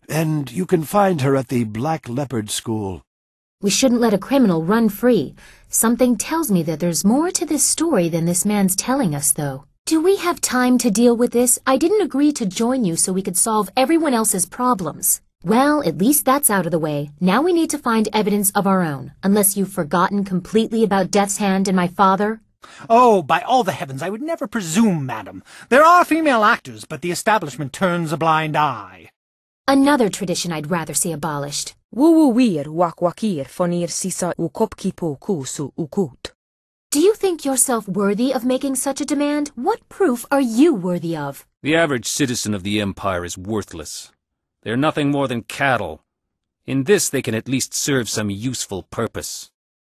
and you can find her at the Black Leopard School. We shouldn't let a criminal run free. Something tells me that there's more to this story than this man's telling us, though. Do we have time to deal with this? I didn't agree to join you so we could solve everyone else's problems. Well, at least that's out of the way. Now we need to find evidence of our own, unless you've forgotten completely about Death's Hand and my father. Oh, by all the heavens, I would never presume, madam. There are female actors, but the establishment turns a blind eye. Another tradition I'd rather see abolished. Wuwuwir wakwakir fonir sisa ukopkipo kusu ukut. Do you think yourself worthy of making such a demand? What proof are you worthy of? The average citizen of the Empire is worthless. They're nothing more than cattle. In this they can at least serve some useful purpose.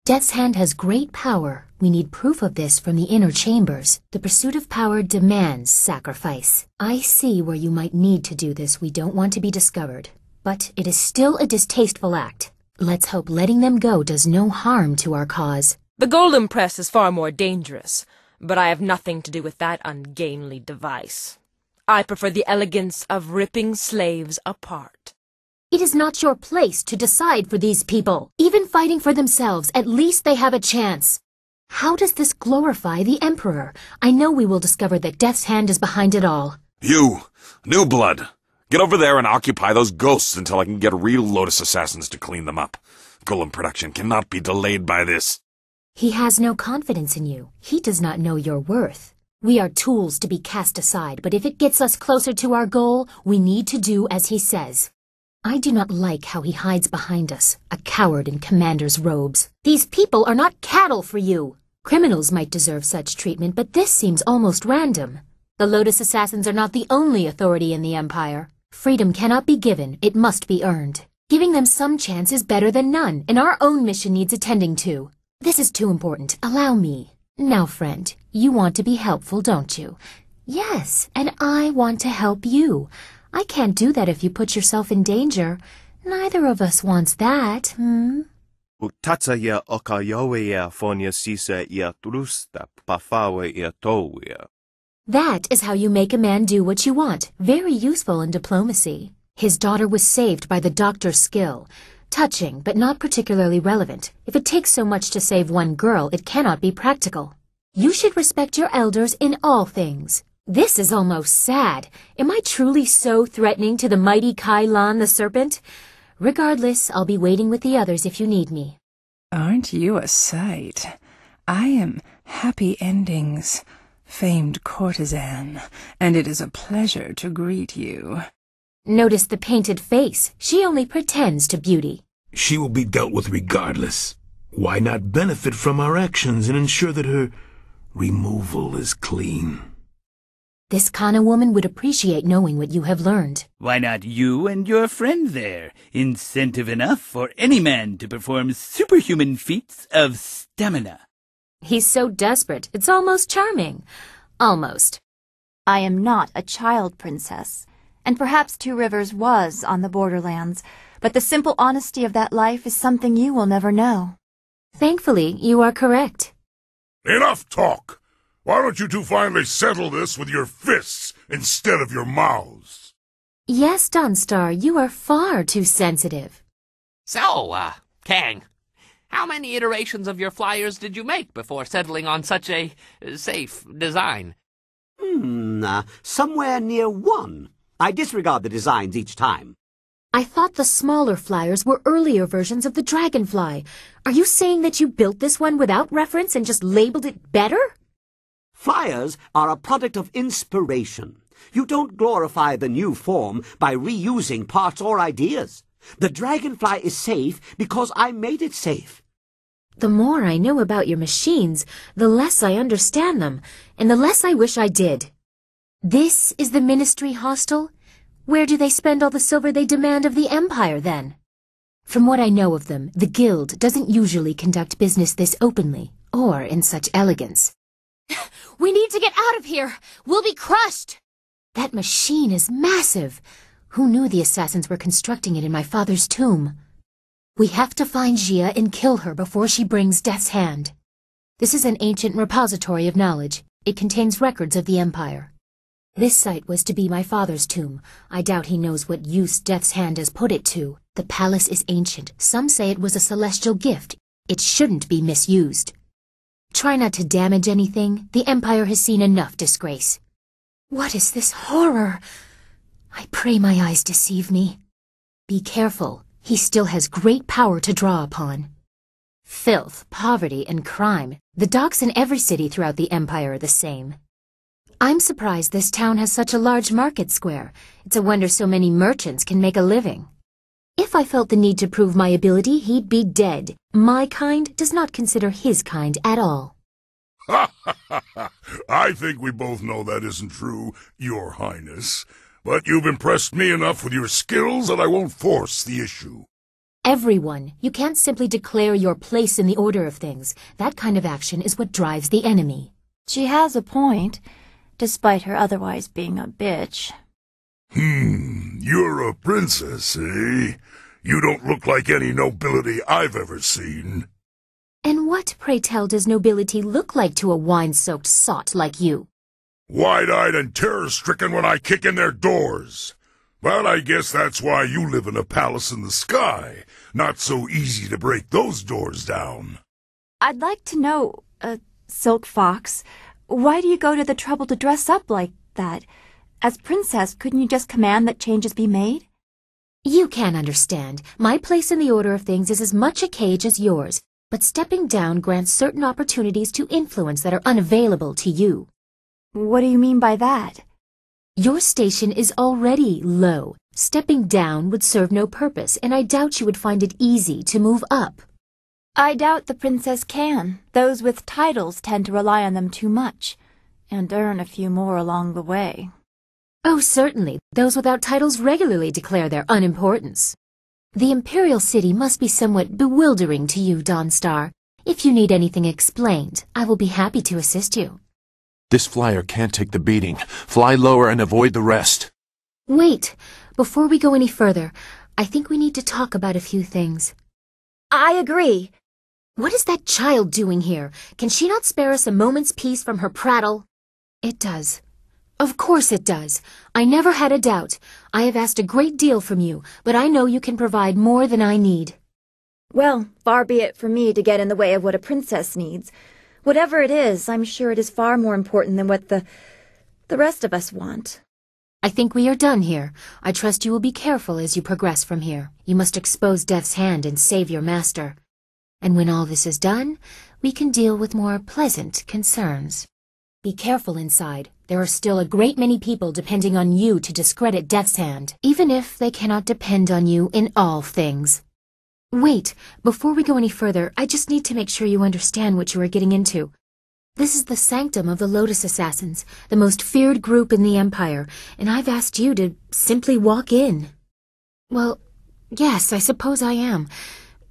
Death's Hand has great power. We need proof of this from the inner chambers. The pursuit of power demands sacrifice. I see where you might need to do this. We don't want to be discovered. But it is still a distasteful act. Let's hope letting them go does no harm to our cause. The Golden Press is far more dangerous, but I have nothing to do with that ungainly device. I prefer the elegance of ripping slaves apart. It is not your place to decide for these people. Even fighting for themselves, at least they have a chance. How does this glorify the Emperor? I know we will discover that Death's Hand is behind it all. You, New Blood, get over there and occupy those ghosts until I can get real Lotus Assassins to clean them up. Golem production cannot be delayed by this. He has no confidence in you. He does not know your worth. We are tools to be cast aside, but if it gets us closer to our goal, we need to do as he says. I do not like how he hides behind us, a coward in commander's robes. These people are not cattle for you. Criminals might deserve such treatment, but this seems almost random. The Lotus Assassins are not the only authority in the Empire. Freedom cannot be given, it must be earned. Giving them some chance is better than none, and our own mission needs attending to. This is too important. Allow me. Now, friend, you want to be helpful, don't you? Yes, and I want to help you. I can't do that if you put yourself in danger. Neither of us wants that, Utatsa ya okayowe ya fonia sisa ya trusta pafawe ya towe. That is how you make a man do what you want. Very useful in diplomacy. His daughter was saved by the doctor's skill. Touching, but not particularly relevant. If it takes so much to save one girl, it cannot be practical. You should respect your elders in all things. This is almost sad. Am I truly so threatening to the mighty Kai Lan the Serpent? Regardless, I'll be waiting with the others if you need me. Aren't you a sight? I am Happy Endings, famed courtesan, and it is a pleasure to greet you. Notice the painted face. She only pretends to beauty. She will be dealt with regardless. Why not benefit from our actions and ensure that her removal is clean? This Kana woman would appreciate knowing what you have learned. Why not you and your friend there? Incentive enough for any man to perform superhuman feats of stamina. He's so desperate, it's almost charming. Almost. I am not a child princess, and perhaps Two Rivers was on the borderlands, but the simple honesty of that life is something you will never know. Thankfully, you are correct. Enough talk! Why don't you two finally settle this with your fists instead of your mouths? Yes, Dawnstar, you are far too sensitive. So, Kang, how many iterations of your flyers did you make before settling on such a safe design? Somewhere near 1. I disregard the designs each time. I thought the smaller flyers were earlier versions of the dragonfly. Are you saying that you built this one without reference and just labeled it better? Flyers are a product of inspiration. You don't glorify the new form by reusing parts or ideas. The dragonfly is safe because I made it safe. The more I know about your machines, the less I understand them, and the less I wish I did. This is the Ministry Hostel? Where do they spend all the silver they demand of the Empire, then? From what I know of them, the Guild doesn't usually conduct business this openly, or in such elegance. We need to get out of here! We'll be crushed! That machine is massive! Who knew the assassins were constructing it in my father's tomb? We have to find Jia and kill her before she brings Death's Hand. This is an ancient repository of knowledge. It contains records of the Empire. This site was to be my father's tomb. I doubt he knows what use Death's Hand has put it to. The palace is ancient. Some say it was a celestial gift. It shouldn't be misused. Try not to damage anything. The Empire has seen enough disgrace. What is this horror? I pray my eyes deceive me. Be careful. He still has great power to draw upon. Filth, poverty, and crime. The docks in every city throughout the Empire are the same. I'm surprised this town has such a large market square. It's a wonder so many merchants can make a living. If I felt the need to prove my ability, he'd be dead. My kind does not consider his kind at all. I think we both know that isn't true, Your Highness. But you've impressed me enough with your skills that I won't force the issue. Everyone, you can't simply declare your place in the order of things. That kind of action is what drives the enemy. She has a point, despite her otherwise being a bitch. You're a princess, eh? You don't look like any nobility I've ever seen. And what, pray tell, does nobility look like to a wine-soaked sot like you? Wide-eyed and terror-stricken when I kick in their doors. But I guess that's why you live in a palace in the sky. Not so easy to break those doors down. I'd like to know, Silkfox, why do you go to the trouble to dress up like that? As princess, couldn't you just command that changes be made? You can't understand. My place in the order of things is as much a cage as yours, but stepping down grants certain opportunities to influence that are unavailable to you. What do you mean by that? Your station is already low. Stepping down would serve no purpose, and I doubt you would find it easy to move up. I doubt the princess can. Those with titles tend to rely on them too much, and earn a few more along the way. Oh, certainly. Those without titles regularly declare their unimportance. The Imperial City must be somewhat bewildering to you, Dawnstar. If you need anything explained, I will be happy to assist you. This flyer can't take the beating. Fly lower and avoid the rest. Wait. Before we go any further, I think we need to talk about a few things. I agree. What is that child doing here? Can she not spare us a moment's peace from her prattle? It does. Of course it does. I never had a doubt. I have asked a great deal from you, but I know you can provide more than I need. Well, far be it from me to get in the way of what a princess needs. Whatever it is, I'm sure it is far more important than what the rest of us want. I think we are done here. I trust you will be careful as you progress from here. You must expose Death's Hand and save your master. And when all this is done, we can deal with more pleasant concerns. Be careful inside. There are still a great many people depending on you to discredit Death's Hand, even if they cannot depend on you in all things. Wait, before we go any further, I just need to make sure you understand what you are getting into. This is the sanctum of the Lotus Assassins, the most feared group in the Empire, and I've asked you to simply walk in. Well, yes, I suppose I am.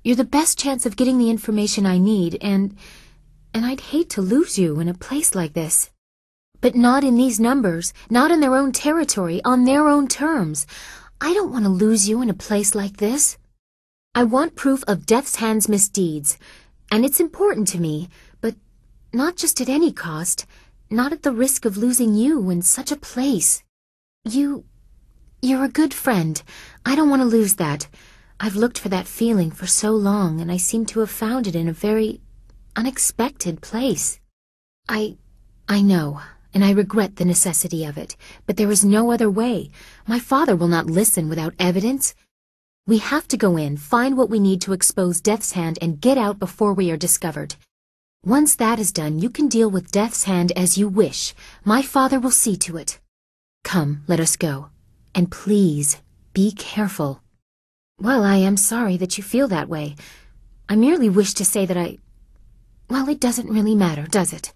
You're the best chance of getting the information I need, and I'd hate to lose you in a place like this. But not in these numbers, not in their own territory, on their own terms. I don't want to lose you in a place like this. I want proof of Death's Hand's misdeeds, and it's important to me, but not just at any cost, not at the risk of losing you in such a place. You're a good friend. I don't want to lose that. I've looked for that feeling for so long, and I seem to have found it in a very unexpected place. I know, and I regret the necessity of it, but there is no other way. My father will not listen without evidence. We have to go in, find what we need to expose Death's Hand, and get out before we are discovered. Once that is done, you can deal with Death's Hand as you wish. My father will see to it. Come, let us go. And please, be careful. Well, I am sorry that you feel that way. I merely wish to say that well, it doesn't really matter, does it?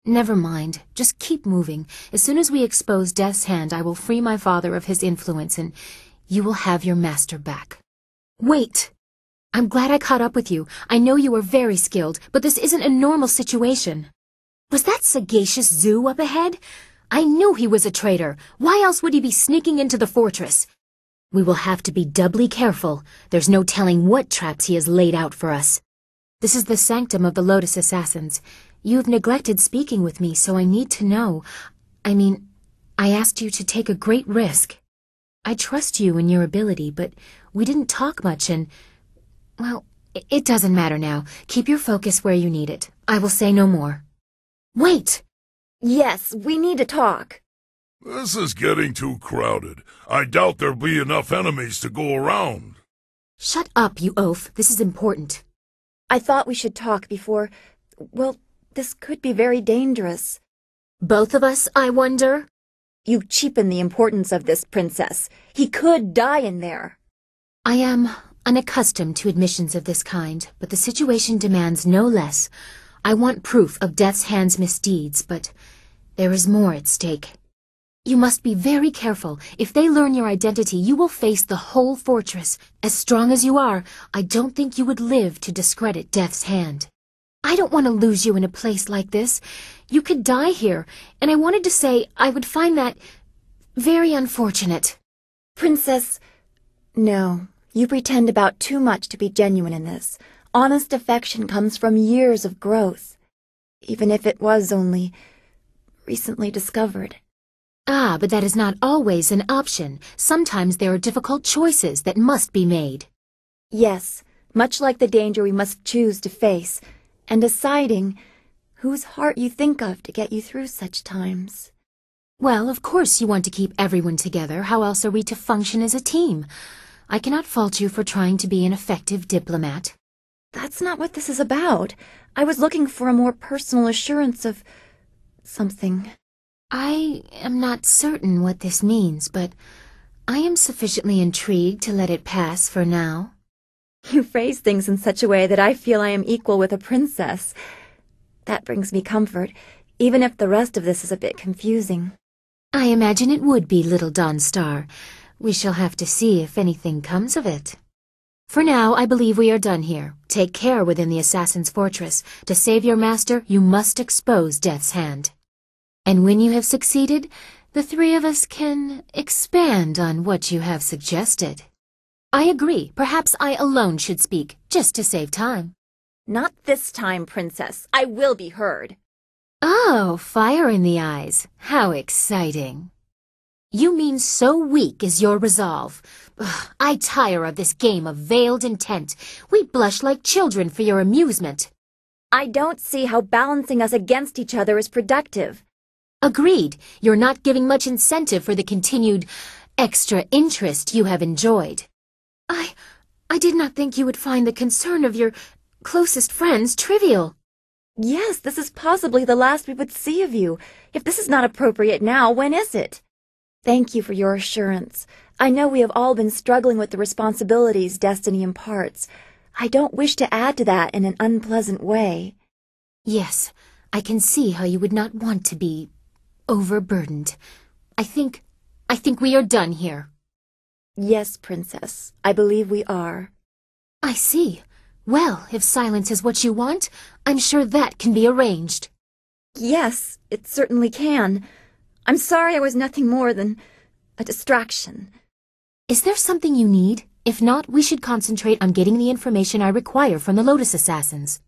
Never mind. Just keep moving. As soon as we expose Death's Hand, I will free my father of his influence, and you will have your master back. Wait! I'm glad I caught up with you. I know you are very skilled, but this isn't a normal situation. Was that sagacious Zoo up ahead? I knew he was a traitor. Why else would he be sneaking into the fortress? We will have to be doubly careful. There's no telling what traps he has laid out for us. This is the sanctum of the Lotus Assassins. You've neglected speaking with me, so I need to know. I asked you to take a great risk. I trust you and your ability, but we didn't talk much and... Well, it doesn't matter now. Keep your focus where you need it. I will say no more. Wait! Yes, we need to talk. This is getting too crowded. I doubt there'll be enough enemies to go around. Shut up, you oaf. This is important. I thought we should talk before... Well, this could be very dangerous. Both of us, I wonder? You cheapen the importance of this, Princess. He could die in there. I am unaccustomed to admissions of this kind, but the situation demands no less. I want proof of Death's Hand's misdeeds, but there is more at stake. You must be very careful. If they learn your identity, you will face the whole fortress. As strong as you are, I don't think you would live to discredit Death's Hand. I don't want to lose you in a place like this. You could die here, and I wanted to say I would find that very unfortunate. Princess, no. You pretend about too much to be genuine in this. Honest affection comes from years of growth, even if it was only recently discovered. Ah, but that is not always an option. Sometimes there are difficult choices that must be made. Yes, much like the danger we must choose to face, and deciding whose heart you think of to get you through such times. Well, of course you want to keep everyone together. How else are we to function as a team? I cannot fault you for trying to be an effective diplomat. That's not what this is about. I was looking for a more personal assurance of something. I am not certain what this means, but I am sufficiently intrigued to let it pass for now. You phrase things in such a way that I feel I am equal with a princess. That brings me comfort, even if the rest of this is a bit confusing. I imagine it would be, little Dawn Star. We shall have to see if anything comes of it. For now, I believe we are done here. Take care within the Assassin's Fortress. To save your master, you must expose Death's Hand. And when you have succeeded, the three of us can expand on what you have suggested. I agree. Perhaps I alone should speak, just to save time. Not this time, Princess. I will be heard. Oh, fire in the eyes. How exciting. You mean so weak is your resolve. Ugh, I tire of this game of veiled intent. We blush like children for your amusement. I don't see how balancing us against each other is productive. Agreed. You're not giving much incentive for the continued extra interest you have enjoyed. I did not think you would find the concern of your closest friends trivial. Yes, this is possibly the last we would see of you. If this is not appropriate now, when is it? Thank you for your assurance. I know we have all been struggling with the responsibilities destiny imparts. I don't wish to add to that in an unpleasant way. Yes, I can see how you would not want to be overburdened. I think we are done here. Yes, Princess, I believe we are. I see. Well, if silence is what you want, I'm sure that can be arranged. Yes, it certainly can. I'm sorry I was nothing more than a distraction. Is there something you need? If not, we should concentrate on getting the information I require from the Lotus Assassins.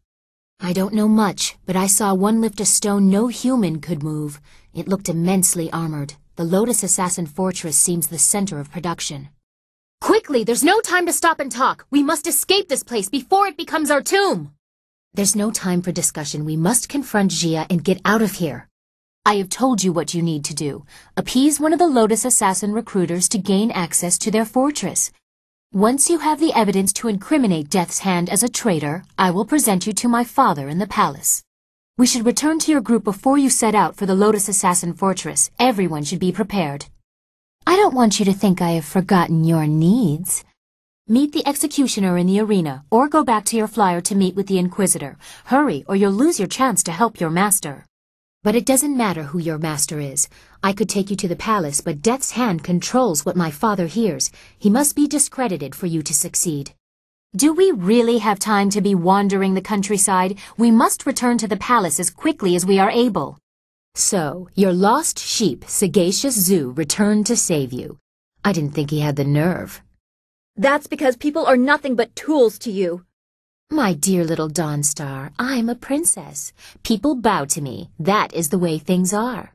I don't know much, but I saw one lift a stone no human could move. It looked immensely armored. The Lotus Assassin Fortress seems the center of production. Quickly, there's no time to stop and talk. We must escape this place before it becomes our tomb. There's no time for discussion. We must confront Jia and get out of here. I have told you what you need to do. Appease one of the Lotus Assassin recruiters to gain access to their fortress. Once you have the evidence to incriminate Death's Hand as a traitor, I will present you to my father in the palace. We should return to your group before you set out for the Lotus Assassin fortress. Everyone should be prepared. I don't want you to think I have forgotten your needs. Meet the executioner in the arena, or go back to your flyer to meet with the Inquisitor. Hurry, or you'll lose your chance to help your master. But it doesn't matter who your master is. I could take you to the palace, but Death's Hand controls what my father hears. He must be discredited for you to succeed. Do we really have time to be wandering the countryside? We must return to the palace as quickly as we are able. So, your lost sheep, Sagacious Zoo, returned to save you. I didn't think he had the nerve. That's because people are nothing but tools to you. My dear little Dawnstar, I'm a princess. People bow to me. That is the way things are.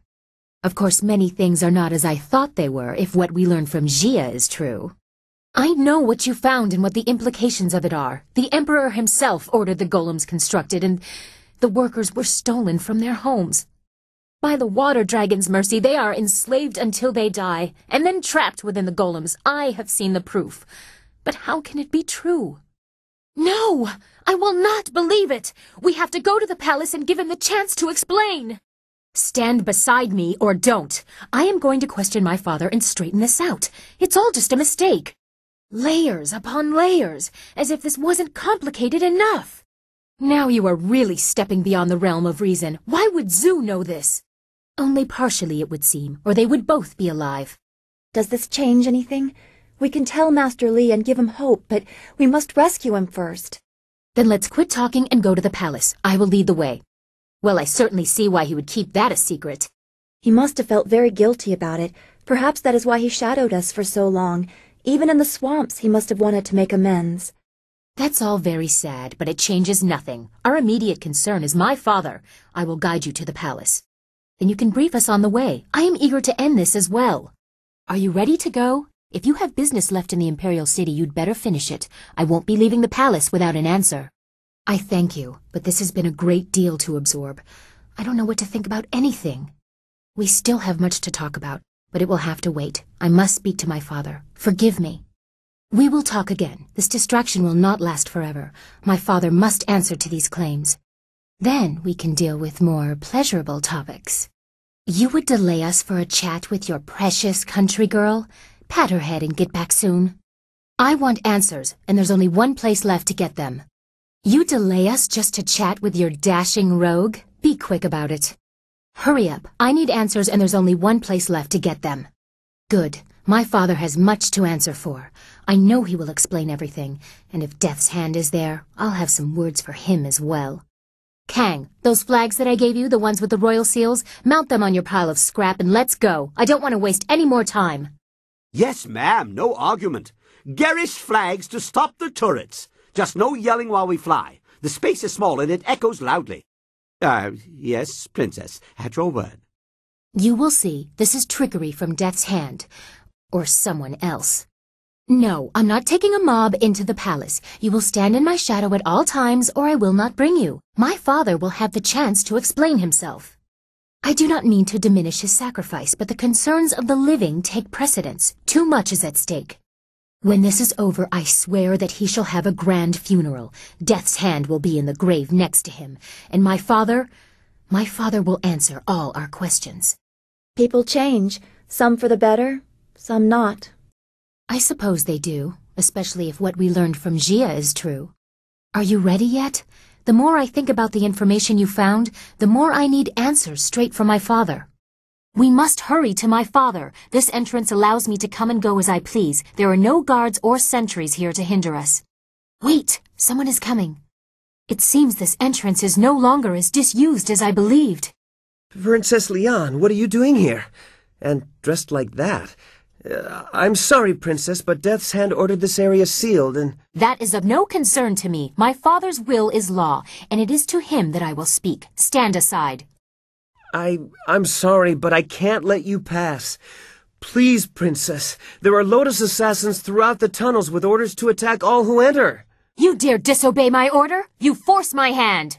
Of course, many things are not as I thought they were, if what we learned from Jia is true. I know what you found and what the implications of it are. The Emperor himself ordered the golems constructed, and the workers were stolen from their homes. By the water dragon's mercy, they are enslaved until they die, and then trapped within the golems. I have seen the proof. But how can it be true? No! I will not believe it! We have to go to the palace and give him the chance to explain! Stand beside me or don't. I am going to question my father and straighten this out. It's all just a mistake. Layers upon layers, as if this wasn't complicated enough. Now you are really stepping beyond the realm of reason. Why would Zhu know this? Only partially, it would seem, or they would both be alive. Does this change anything? We can tell Master Li and give him hope, but we must rescue him first. Then let's quit talking and go to the palace. I will lead the way. Well, I certainly see why he would keep that a secret. He must have felt very guilty about it. Perhaps that is why he shadowed us for so long. Even in the swamps, he must have wanted to make amends. That's all very sad, but it changes nothing. Our immediate concern is my father. I will guide you to the palace. Then you can brief us on the way. I am eager to end this as well. Are you ready to go? If you have business left in the Imperial City, you'd better finish it. I won't be leaving the palace without an answer. I thank you, but this has been a great deal to absorb. I don't know what to think about anything. We still have much to talk about, but it will have to wait. I must speak to my father. Forgive me. We will talk again. This distraction will not last forever. My father must answer to these claims. Then we can deal with more pleasurable topics. You would delay us for a chat with your precious country girl? Pat her head and get back soon. I want answers, and there's only one place left to get them. You delay us just to chat with your dashing rogue? Be quick about it. Hurry up. I need answers, and there's only one place left to get them. Good. My father has much to answer for. I know he will explain everything, and if Death's Hand is there, I'll have some words for him as well. Kang, those flags that I gave you, the ones with the royal seals, mount them on your pile of scrap and let's go. I don't want to waste any more time. Yes, ma'am, no argument. Garish flags to stop the turrets. Just no yelling while we fly. The space is small and it echoes loudly. Yes, Princess, at your word. You will see. This is trickery from Death's Hand. Or someone else. No, I'm not taking a mob into the palace. You will stand in my shadow at all times, or I will not bring you. My father will have the chance to explain himself. I do not mean to diminish his sacrifice, but the concerns of the living take precedence. Too much is at stake. When this is over, I swear that he shall have a grand funeral. Death's Hand will be in the grave next to him, and my father will answer all our questions. People change, some for the better, some not. I suppose they do, especially if what we learned from Jia is true. Are you ready yet? The more I think about the information you found, the more I need answers straight from my father. We must hurry to my father. This entrance allows me to come and go as I please. There are no guards or sentries here to hinder us. Wait, someone is coming. It seems this entrance is no longer as disused as I believed. Princess Lian, what are you doing here? And dressed like that? I'm sorry, Princess, but Death's Hand ordered this area sealed and... That is of no concern to me. My father's will is law, and it is to him that I will speak. Stand aside. I'm sorry, but I can't let you pass. Please, Princess. There are Lotus assassins throughout the tunnels with orders to attack all who enter. You dare disobey my order? You force my hand.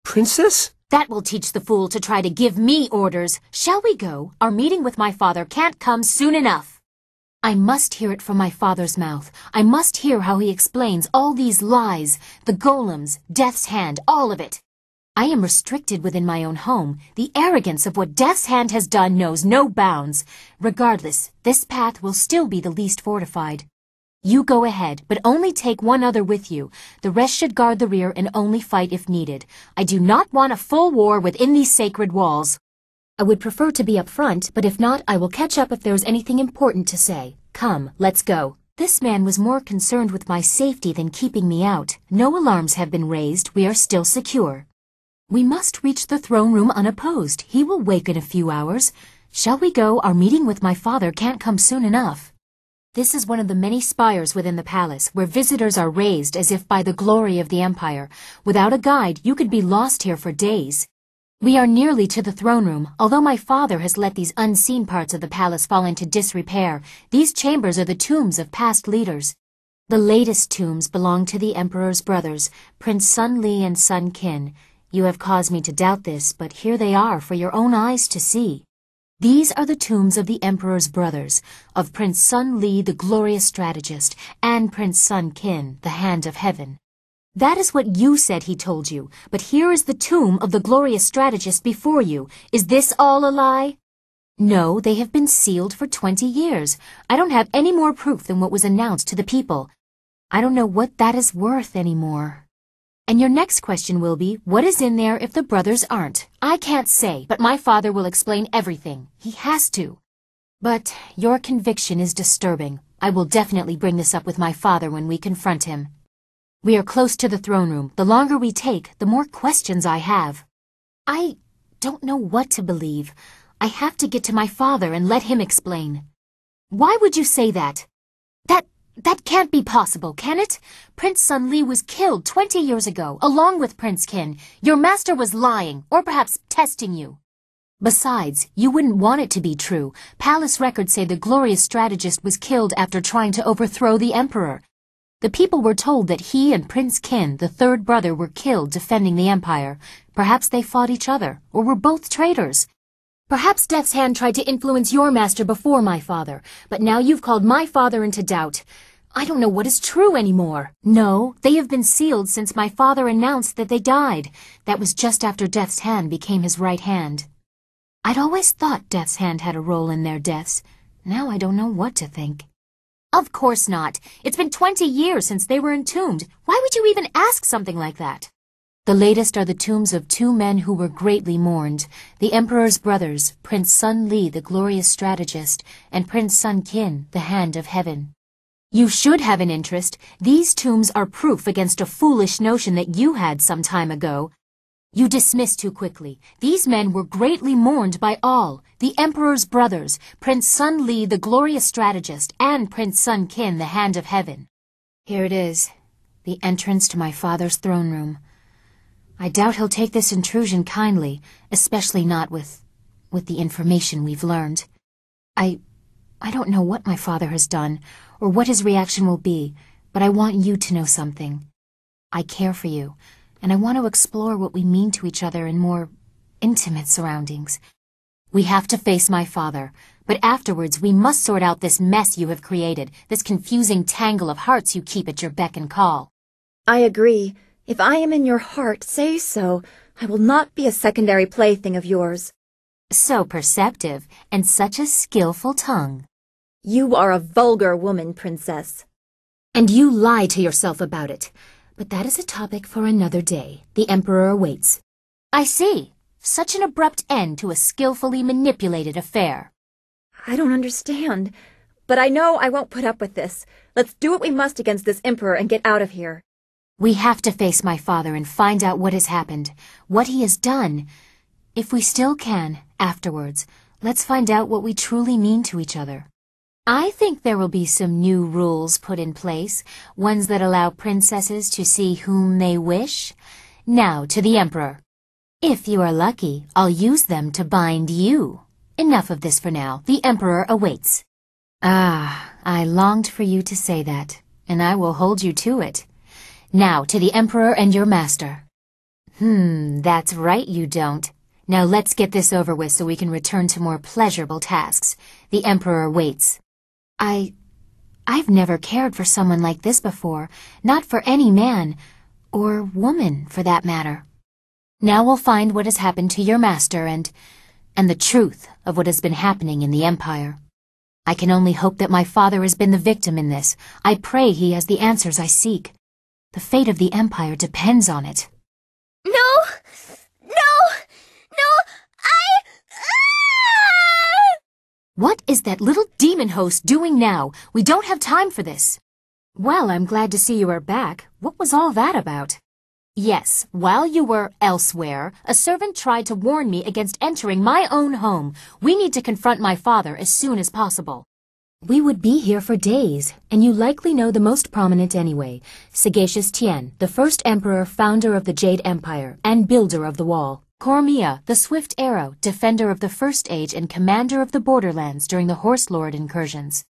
Princess? That will teach the fool to try to give me orders. Shall we go? Our meeting with my father can't come soon enough. I must hear it from my father's mouth. I must hear how he explains all these lies, the golems, Death's Hand, all of it. I am restricted within my own home. The arrogance of what Death's Hand has done knows no bounds. Regardless, this path will still be the least fortified. You go ahead, but only take one other with you. The rest should guard the rear and only fight if needed. I do not want a full war within these sacred walls. I would prefer to be up front, but if not, I will catch up if there is anything important to say. Come, let's go. This man was more concerned with my safety than keeping me out. No alarms have been raised. We are still secure. We must reach the throne room unopposed. He will wake in a few hours. Shall we go? Our meeting with my father can't come soon enough. This is one of the many spires within the palace, where visitors are raised as if by the glory of the Empire. Without a guide, you could be lost here for days. We are nearly to the throne room. Although my father has let these unseen parts of the palace fall into disrepair, these chambers are the tombs of past leaders. The latest tombs belong to the Emperor's brothers, Prince Sun Li and Sun Qin. You have caused me to doubt this, but here they are for your own eyes to see. These are the tombs of the Emperor's brothers, of Prince Sun Li, the glorious strategist, and Prince Sun Qin, the Hand of Heaven. That is what you said he told you, but here is the tomb of the glorious strategist before you. Is this all a lie? No, they have been sealed for 20 years. I don't have any more proof than what was announced to the people. I don't know what that is worth anymore. And your next question will be, what is in there if the brothers aren't? I can't say, but my father will explain everything. He has to. But your conviction is disturbing. I will definitely bring this up with my father when we confront him. We are close to the throne room. The longer we take, the more questions I have. I don't know what to believe. I have to get to my father and let him explain. Why would you say that? That can't be possible, can it? Prince Sun Li was killed 20 years ago, along with Prince Qin. Your master was lying, or perhaps testing you. Besides, you wouldn't want it to be true. Palace records say the glorious strategist was killed after trying to overthrow the emperor. The people were told that he and Prince Qin, the third brother, were killed defending the empire. Perhaps they fought each other, or were both traitors. Perhaps Death's Hand tried to influence your master before my father, but now you've called my father into doubt. I don't know what is true anymore. No, they have been sealed since my father announced that they died. That was just after Death's Hand became his right hand. I'd always thought Death's Hand had a role in their deaths. Now I don't know what to think. Of course not. It's been 20 years since they were entombed. Why would you even ask something like that? The latest are the tombs of two men who were greatly mourned, the Emperor's brothers, Prince Sun Li, the glorious strategist, and Prince Sun Qin, the Hand of Heaven. You should have an interest. These tombs are proof against a foolish notion that you had some time ago. You dismiss too quickly. These men were greatly mourned by all, the Emperor's brothers, Prince Sun Li, the glorious strategist, and Prince Sun Qin, the Hand of Heaven. Here it is, the entrance to my father's throne room. I doubt he'll take this intrusion kindly, especially not with the information we've learned. I don't know what my father has done, or what his reaction will be, but I want you to know something. I care for you, and I want to explore what we mean to each other in more intimate surroundings. We have to face my father, but afterwards we must sort out this mess you have created, this confusing tangle of hearts you keep at your beck and call. I agree. If I am in your heart, say so. I will not be a secondary plaything of yours. So perceptive, and such a skillful tongue. You are a vulgar woman, Princess. And you lie to yourself about it. But that is a topic for another day. The Emperor awaits. I see. Such an abrupt end to a skillfully manipulated affair. I don't understand. But I know I won't put up with this. Let's do what we must against this Emperor and get out of here. We have to face my father and find out what has happened, what he has done. If we still can, afterwards, let's find out what we truly mean to each other. I think there will be some new rules put in place, ones that allow princesses to see whom they wish. Now to the Emperor. If you are lucky, I'll use them to bind you. Enough of this for now. The Emperor awaits. Ah, I longed for you to say that, and I will hold you to it. Now to the Emperor and your master. That's right, you don't. Now let's get this over with so we can return to more pleasurable tasks. The Emperor waits. I've never cared for someone like this before, not for any man, or woman for that matter. Now we'll find what has happened to your master and the truth of what has been happening in the Empire. I can only hope that my father has been the victim in this. I pray he has the answers I seek. The fate of the Empire depends on it. No! What is that little demon host doing now? We don't have time for this. Well, I'm glad to see you are back. What was all that about? Yes, while you were elsewhere, a servant tried to warn me against entering my own home. We need to confront my father as soon as possible. We would be here for days, and you likely know the most prominent anyway. Sagacious Tien, the first emperor, founder of the Jade Empire, and builder of the wall. Cormia, the swift arrow, defender of the First Age and commander of the borderlands during the Horse Lord incursions.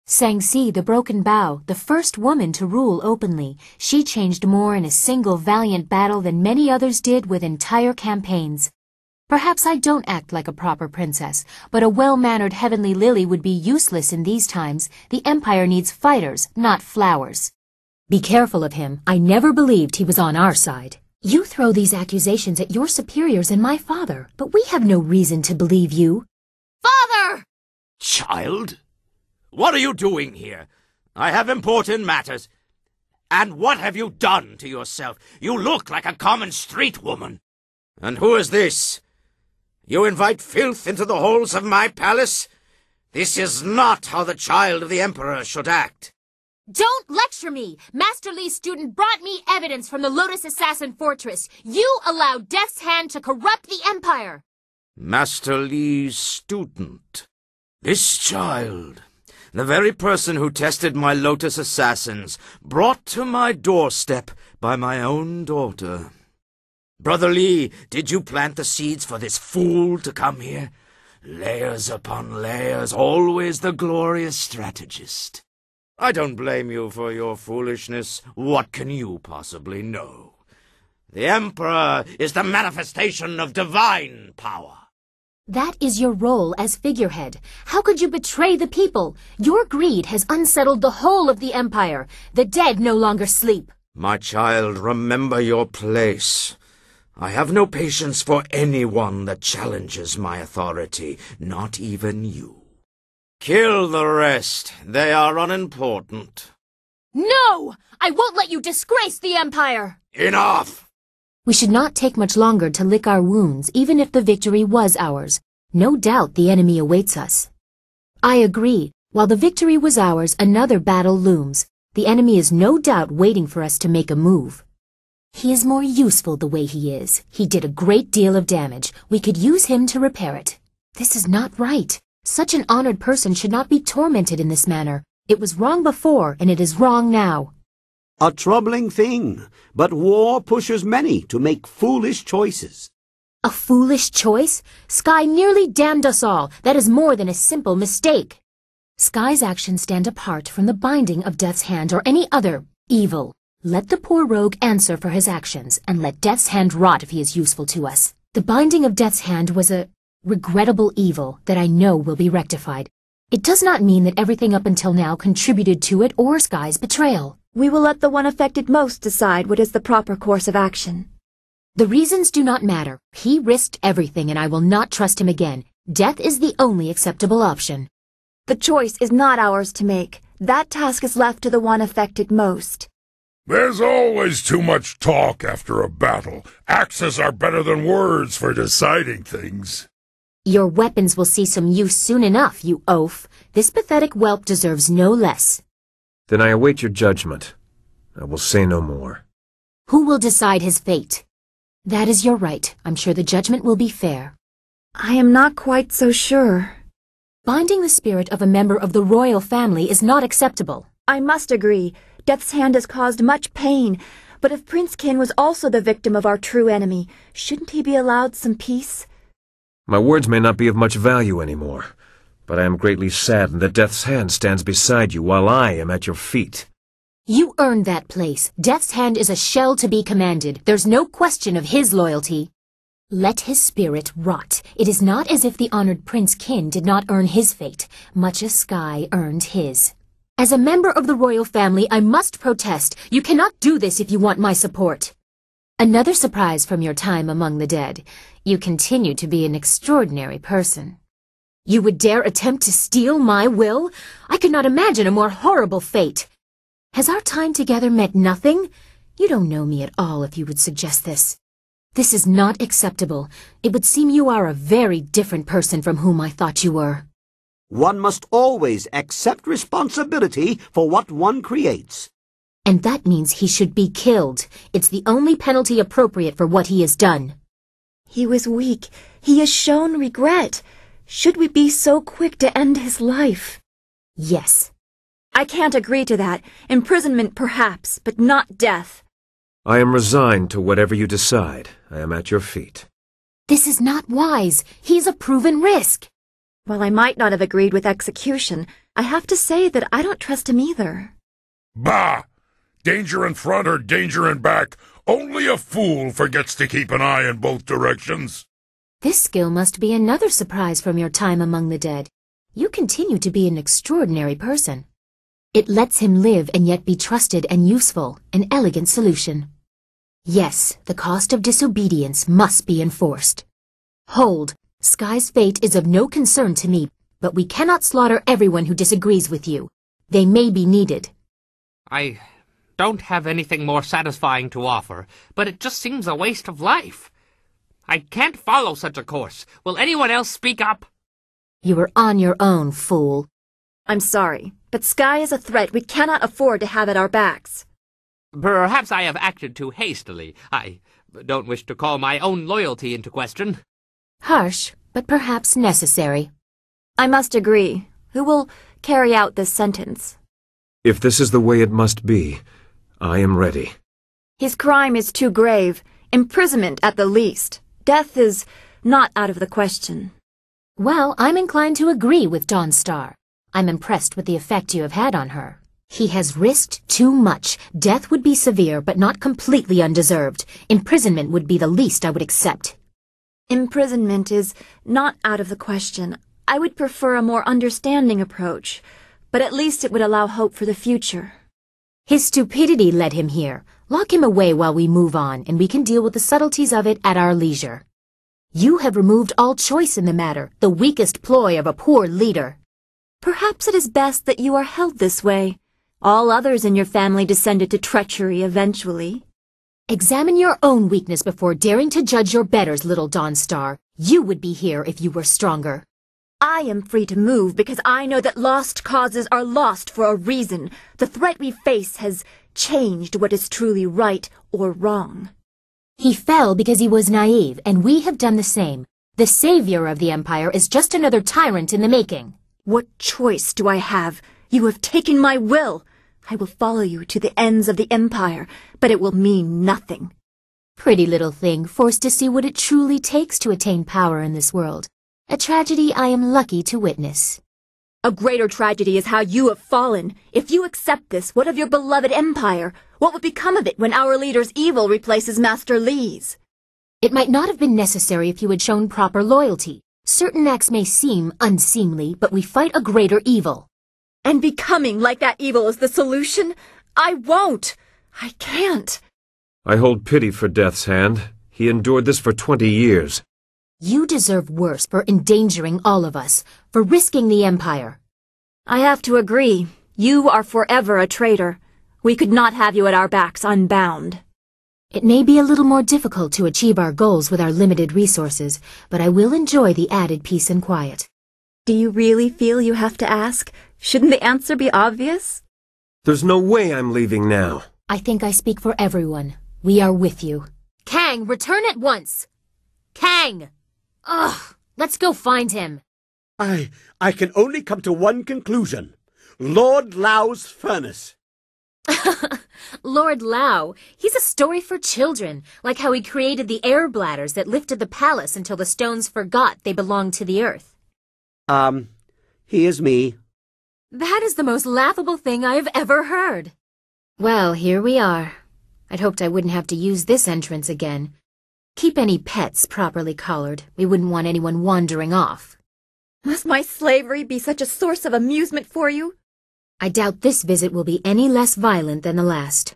Sangsi, the broken bow, the first woman to rule openly. She changed more in a single valiant battle than many others did with entire campaigns. Perhaps I don't act like a proper princess, but a well-mannered heavenly lily would be useless in these times. The Empire needs fighters, not flowers. Be careful of him. I never believed he was on our side. You throw these accusations at your superiors and my father, but we have no reason to believe you. Father! Child? What are you doing here? I have important matters. And what have you done to yourself? You look like a common street woman. And who is this? You invite filth into the halls of my palace? This is not how the child of the Emperor should act. Don't lecture me! Master Li's student brought me evidence from the Lotus Assassin Fortress. You allowed Death's Hand to corrupt the Empire! Master Li's student. This child, the very person who tested my Lotus Assassins, brought to my doorstep by my own daughter. Brother Li, did you plant the seeds for this fool to come here? Layers upon layers, always the glorious strategist. I don't blame you for your foolishness. What can you possibly know? The Emperor is the manifestation of divine power. That is your role as figurehead. How could you betray the people? Your greed has unsettled the whole of the Empire. The dead no longer sleep. My child, remember your place. I have no patience for anyone that challenges my authority, not even you. Kill the rest. They are unimportant. No! I won't let you disgrace the Empire! Enough! We should not take much longer to lick our wounds, even if the victory was ours. No doubt the enemy awaits us. I agree. While the victory was ours, another battle looms. The enemy is no doubt waiting for us to make a move. He is more useful the way he is. He did a great deal of damage. We could use him to repair it. This is not right. Such an honored person should not be tormented in this manner. It was wrong before, and it is wrong now. A troubling thing, but war pushes many to make foolish choices. A foolish choice? Sky nearly damned us all. That is more than a simple mistake. Sky's actions stand apart from the binding of Death's Hand or any other evil. Let the poor rogue answer for his actions, and let Death's Hand rot if he is useful to us. The binding of Death's Hand was a regrettable evil that I know will be rectified. It does not mean that everything up until now contributed to it or Sky's betrayal. We will let the one affected most decide what is the proper course of action. The reasons do not matter. He risked everything and I will not trust him again. Death is the only acceptable option. The choice is not ours to make. That task is left to the one affected most. There's always too much talk after a battle. Axes are better than words for deciding things. Your weapons will see some use soon enough, you oaf. This pathetic whelp deserves no less. Then I await your judgment. I will say no more. Who will decide his fate? That is your right. I'm sure the judgment will be fair. I am not quite so sure. Binding the spirit of a member of the royal family is not acceptable. I must agree. Death's Hand has caused much pain. But if Prince Kin was also the victim of our true enemy, shouldn't he be allowed some peace? My words may not be of much value anymore, but I am greatly saddened that Death's Hand stands beside you while I am at your feet. You earned that place. Death's Hand is a shell to be commanded. There's no question of his loyalty. Let his spirit rot. It is not as if the honored Prince Kin did not earn his fate, much as Sky earned his. As a member of the royal family, I must protest. You cannot do this if you want my support. Another surprise from your time among the dead. You continue to be an extraordinary person. You would dare attempt to steal my will? I could not imagine a more horrible fate. Has our time together meant nothing? You don't know me at all if you would suggest this. This is not acceptable. It would seem you are a very different person from whom I thought you were. One must always accept responsibility for what one creates. And that means he should be killed. It's the only penalty appropriate for what he has done. He was weak. He has shown regret. Should we be so quick to end his life? Yes. I can't agree to that. Imprisonment perhaps, but not death. I am resigned to whatever you decide. I am at your feet. This is not wise. He's a proven risk. While I might not have agreed with execution, I have to say that I don't trust him either. Bah! Danger in front or danger in back. Only a fool forgets to keep an eye in both directions. This skill must be another surprise from your time among the dead. You continue to be an extraordinary person. It lets him live and yet be trusted and useful, an elegant solution. Yes, the cost of disobedience must be enforced. Hold, Sky's fate is of no concern to me, but we cannot slaughter everyone who disagrees with you. They may be needed. I don't have anything more satisfying to offer, but it just seems a waste of life. I can't follow such a course. Will anyone else speak up? You were on your own, fool. I'm sorry, but Sky is a threat we cannot afford to have at our backs. Perhaps I have acted too hastily. I don't wish to call my own loyalty into question. Harsh, but perhaps necessary. I must agree. Who will carry out this sentence? If this is the way it must be, I am ready. His crime is too grave. Imprisonment at the least. Death is not out of the question. Well, I'm inclined to agree with Dawn Star. I'm impressed with the effect you have had on her. He has risked too much. Death would be severe, but not completely undeserved. Imprisonment would be the least I would accept. Imprisonment is not out of the question. I would prefer a more understanding approach, but at least it would allow hope for the future. His stupidity led him here. Lock him away while we move on, and we can deal with the subtleties of it at our leisure. You have removed all choice in the matter, the weakest ploy of a poor leader. Perhaps it is best that you are held this way. All others in your family descended to treachery eventually. Examine your own weakness before daring to judge your betters, little Dawn Star. You would be here if you were stronger. I am free to move because I know that lost causes are lost for a reason. The threat we face has changed what is truly right or wrong. He fell because he was naive, and we have done the same. The savior of the Empire is just another tyrant in the making. What choice do I have? You have taken my will. I will follow you to the ends of the Empire, but it will mean nothing. Pretty little thing, forced to see what it truly takes to attain power in this world. A tragedy I am lucky to witness. A greater tragedy is how you have fallen. If you accept this, what of your beloved Empire? What would become of it when our leader's evil replaces Master Li's? It might not have been necessary if you had shown proper loyalty. Certain acts may seem unseemly, but we fight a greater evil. And becoming like that evil is the solution? I won't. I can't. I hold pity for Death's Hand. He endured this for 20 years. You deserve worse for endangering all of us, for risking the Empire. I have to agree. You are forever a traitor. We could not have you at our backs unbound. It may be a little more difficult to achieve our goals with our limited resources, but I will enjoy the added peace and quiet. Do you really feel you have to ask? Shouldn't the answer be obvious? There's no way I'm leaving now. I think I speak for everyone. We are with you. Kang, return at once! Kang! Ugh! Let's go find him. I can only come to one conclusion. Lord Lau's furnace. Lord Lao, he's a story for children, like how he created the air bladders that lifted the palace until the stones forgot they belonged to the earth. Here's me. That is the most laughable thing I have ever heard. Well, here we are. I'd hoped I wouldn't have to use this entrance again. Keep any pets properly collared. We wouldn't want anyone wandering off. Must my slavery be such a source of amusement for you? I doubt this visit will be any less violent than the last.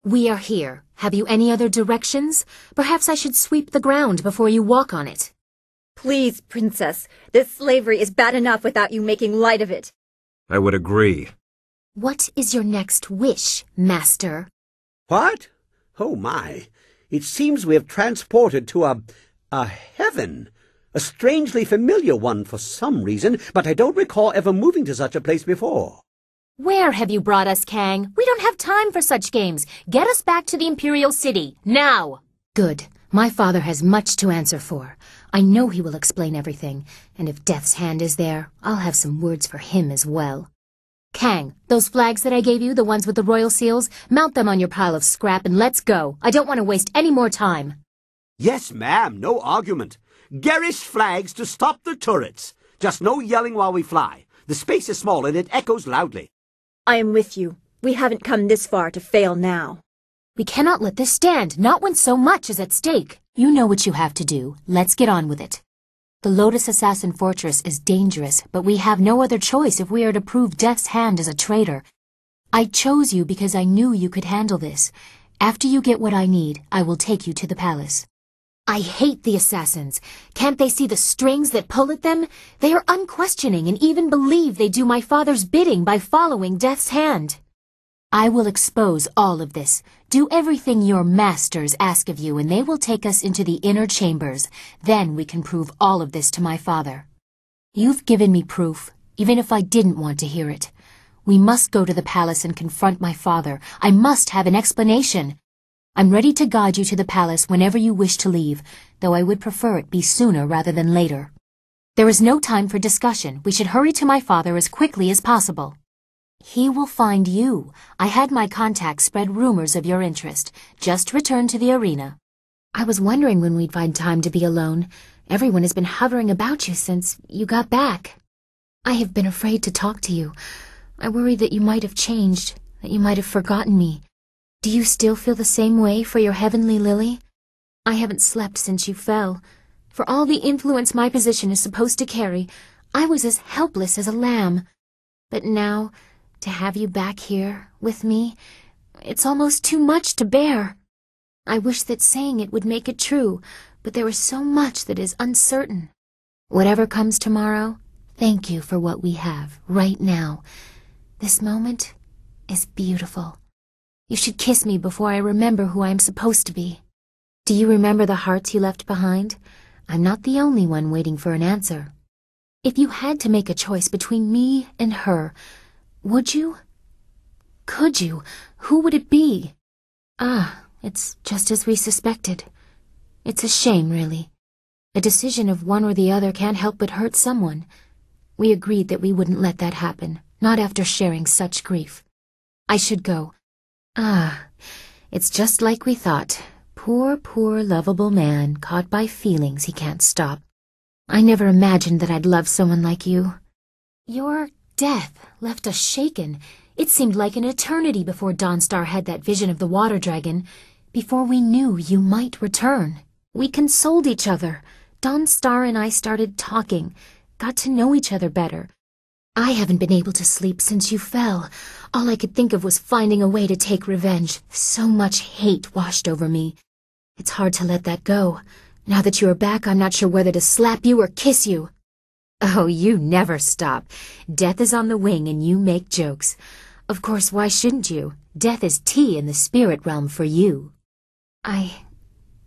We are here. Have you any other directions? Perhaps I should sweep the ground before you walk on it. Please, Princess, this slavery is bad enough without you making light of it. I would agree. What is your next wish, Master? What? Oh my. It seems we have transported to a heaven. A strangely familiar one for some reason, but I don't recall ever moving to such a place before. Where have you brought us, Kang? We don't have time for such games. Get us back to the Imperial City, now! Good. My father has much to answer for. I know he will explain everything, and if Death's Hand is there, I'll have some words for him as well. Kang, those flags that I gave you, the ones with the royal seals, mount them on your pile of scrap and let's go. I don't want to waste any more time. Yes, ma'am, no argument. Garish flags to stop the turrets. Just no yelling while we fly. The space is small and it echoes loudly. I am with you. We haven't come this far to fail now. We cannot let this stand, not when so much is at stake. You know what you have to do. Let's get on with it. The Lotus Assassin Fortress is dangerous, but we have no other choice if we are to prove Death's Hand as a traitor. I chose you because I knew you could handle this. After you get what I need, I will take you to the palace. I hate the assassins. Can't they see the strings that pull at them? They are unquestioning and even believe they do my father's bidding by following Death's Hand. I will expose all of this. Do everything your masters ask of you and they will take us into the inner chambers. Then we can prove all of this to my father. You've given me proof, even if I didn't want to hear it. We must go to the palace and confront my father. I must have an explanation. I'm ready to guide you to the palace whenever you wish to leave, though I would prefer it be sooner rather than later. There is no time for discussion. We should hurry to my father as quickly as possible. He will find you. I had my contacts spread rumors of your interest. Just return to the arena. I was wondering when we'd find time to be alone. Everyone has been hovering about you since you got back. I have been afraid to talk to you. I worried that you might have changed, that you might have forgotten me. Do you still feel the same way for your heavenly lily? I haven't slept since you fell. For all the influence my position is supposed to carry, I was as helpless as a lamb. But now, to have you back here, with me, it's almost too much to bear. I wish that saying it would make it true, but there is so much that is uncertain. Whatever comes tomorrow, thank you for what we have, right now. This moment is beautiful. You should kiss me before I remember who I am supposed to be. Do you remember the hearts you left behind? I'm not the only one waiting for an answer. If you had to make a choice between me and her, would you? Could you? Who would it be? It's just as we suspected. It's a shame, really. A decision of one or the other can't help but hurt someone. We agreed that we wouldn't let that happen, not after sharing such grief. I should go. It's just like we thought. Poor, poor, lovable man, caught by feelings he can't stop. I never imagined that I'd love someone like you. Your death left us shaken. It seemed like an eternity before Dawnstar had that vision of the water dragon, before we knew you might return. We consoled each other. Dawnstar and I started talking, got to know each other better. I haven't been able to sleep since you fell. All I could think of was finding a way to take revenge. So much hate washed over me. It's hard to let that go. Now that you are back, I'm not sure whether to slap you or kiss you. Oh, you never stop. Death is on the wing and you make jokes. Of course, why shouldn't you? Death is tea in the spirit realm for you. I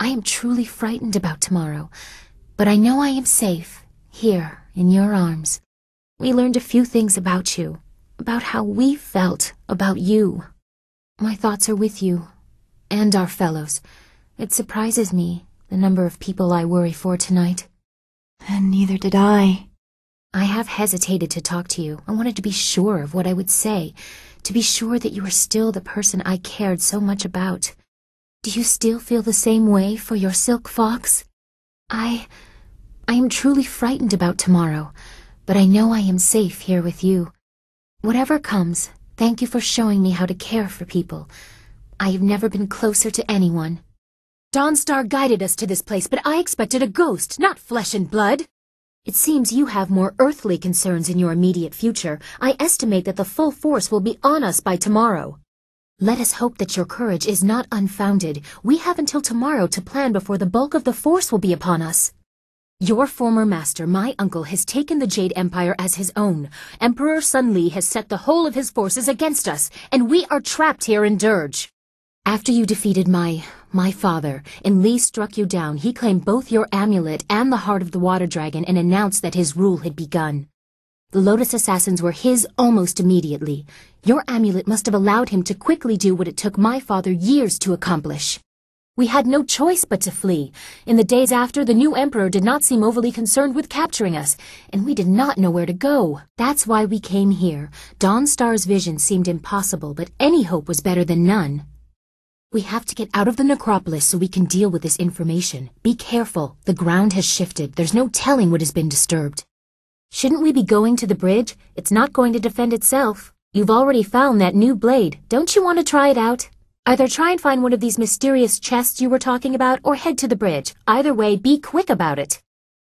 am truly frightened about tomorrow, but I know I am safe, here, in your arms. We learned a few things about you, about how we felt about you. My thoughts are with you, and our fellows. It surprises me, the number of people I worry for tonight. And neither did I. I have hesitated to talk to you. I wanted to be sure of what I would say, to be sure that you are still the person I cared so much about. Do you still feel the same way for your Silkfox? I am truly frightened about tomorrow, but I know I am safe here with you. Whatever comes, thank you for showing me how to care for people. I have never been closer to anyone. Dawnstar guided us to this place, but I expected a ghost, not flesh and blood. It seems you have more earthly concerns in your immediate future. I estimate that the full force will be on us by tomorrow. Let us hope that your courage is not unfounded. We have until tomorrow to plan before the bulk of the force will be upon us. Your former master, my uncle, has taken the Jade Empire as his own. Emperor Sun Li has set the whole of his forces against us, and we are trapped here in Dirge. After you defeated my father, and Li struck you down, he claimed both your amulet and the heart of the water dragon and announced that his rule had begun. The Lotus Assassins were his almost immediately. Your amulet must have allowed him to quickly do what it took my father years to accomplish. We had no choice but to flee. In the days after, the new emperor did not seem overly concerned with capturing us, and we did not know where to go. That's why we came here. Dawnstar's vision seemed impossible, but any hope was better than none. We have to get out of the necropolis so we can deal with this information. Be careful. The ground has shifted. There's no telling what has been disturbed. Shouldn't we be going to the bridge? It's not going to defend itself. You've already found that new blade. Don't you want to try it out? Either try and find one of these mysterious chests you were talking about, or head to the bridge. Either way, be quick about it.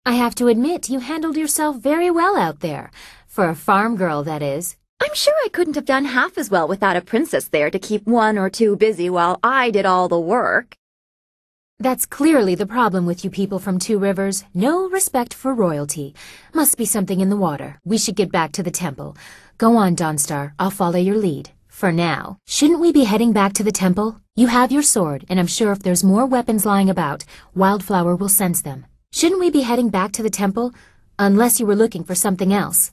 I have to admit, you handled yourself very well out there. For a farm girl, that is. I'm sure I couldn't have done half as well without a princess there to keep one or two busy while I did all the work. That's clearly the problem with you people from Two Rivers. No respect for royalty. Must be something in the water. We should get back to the temple. Go on, Dawnstar. I'll follow your lead. For now. Shouldn't we be heading back to the temple? You have your sword, and I'm sure if there's more weapons lying about, Wildflower will sense them. Shouldn't we be heading back to the temple? Unless you were looking for something else.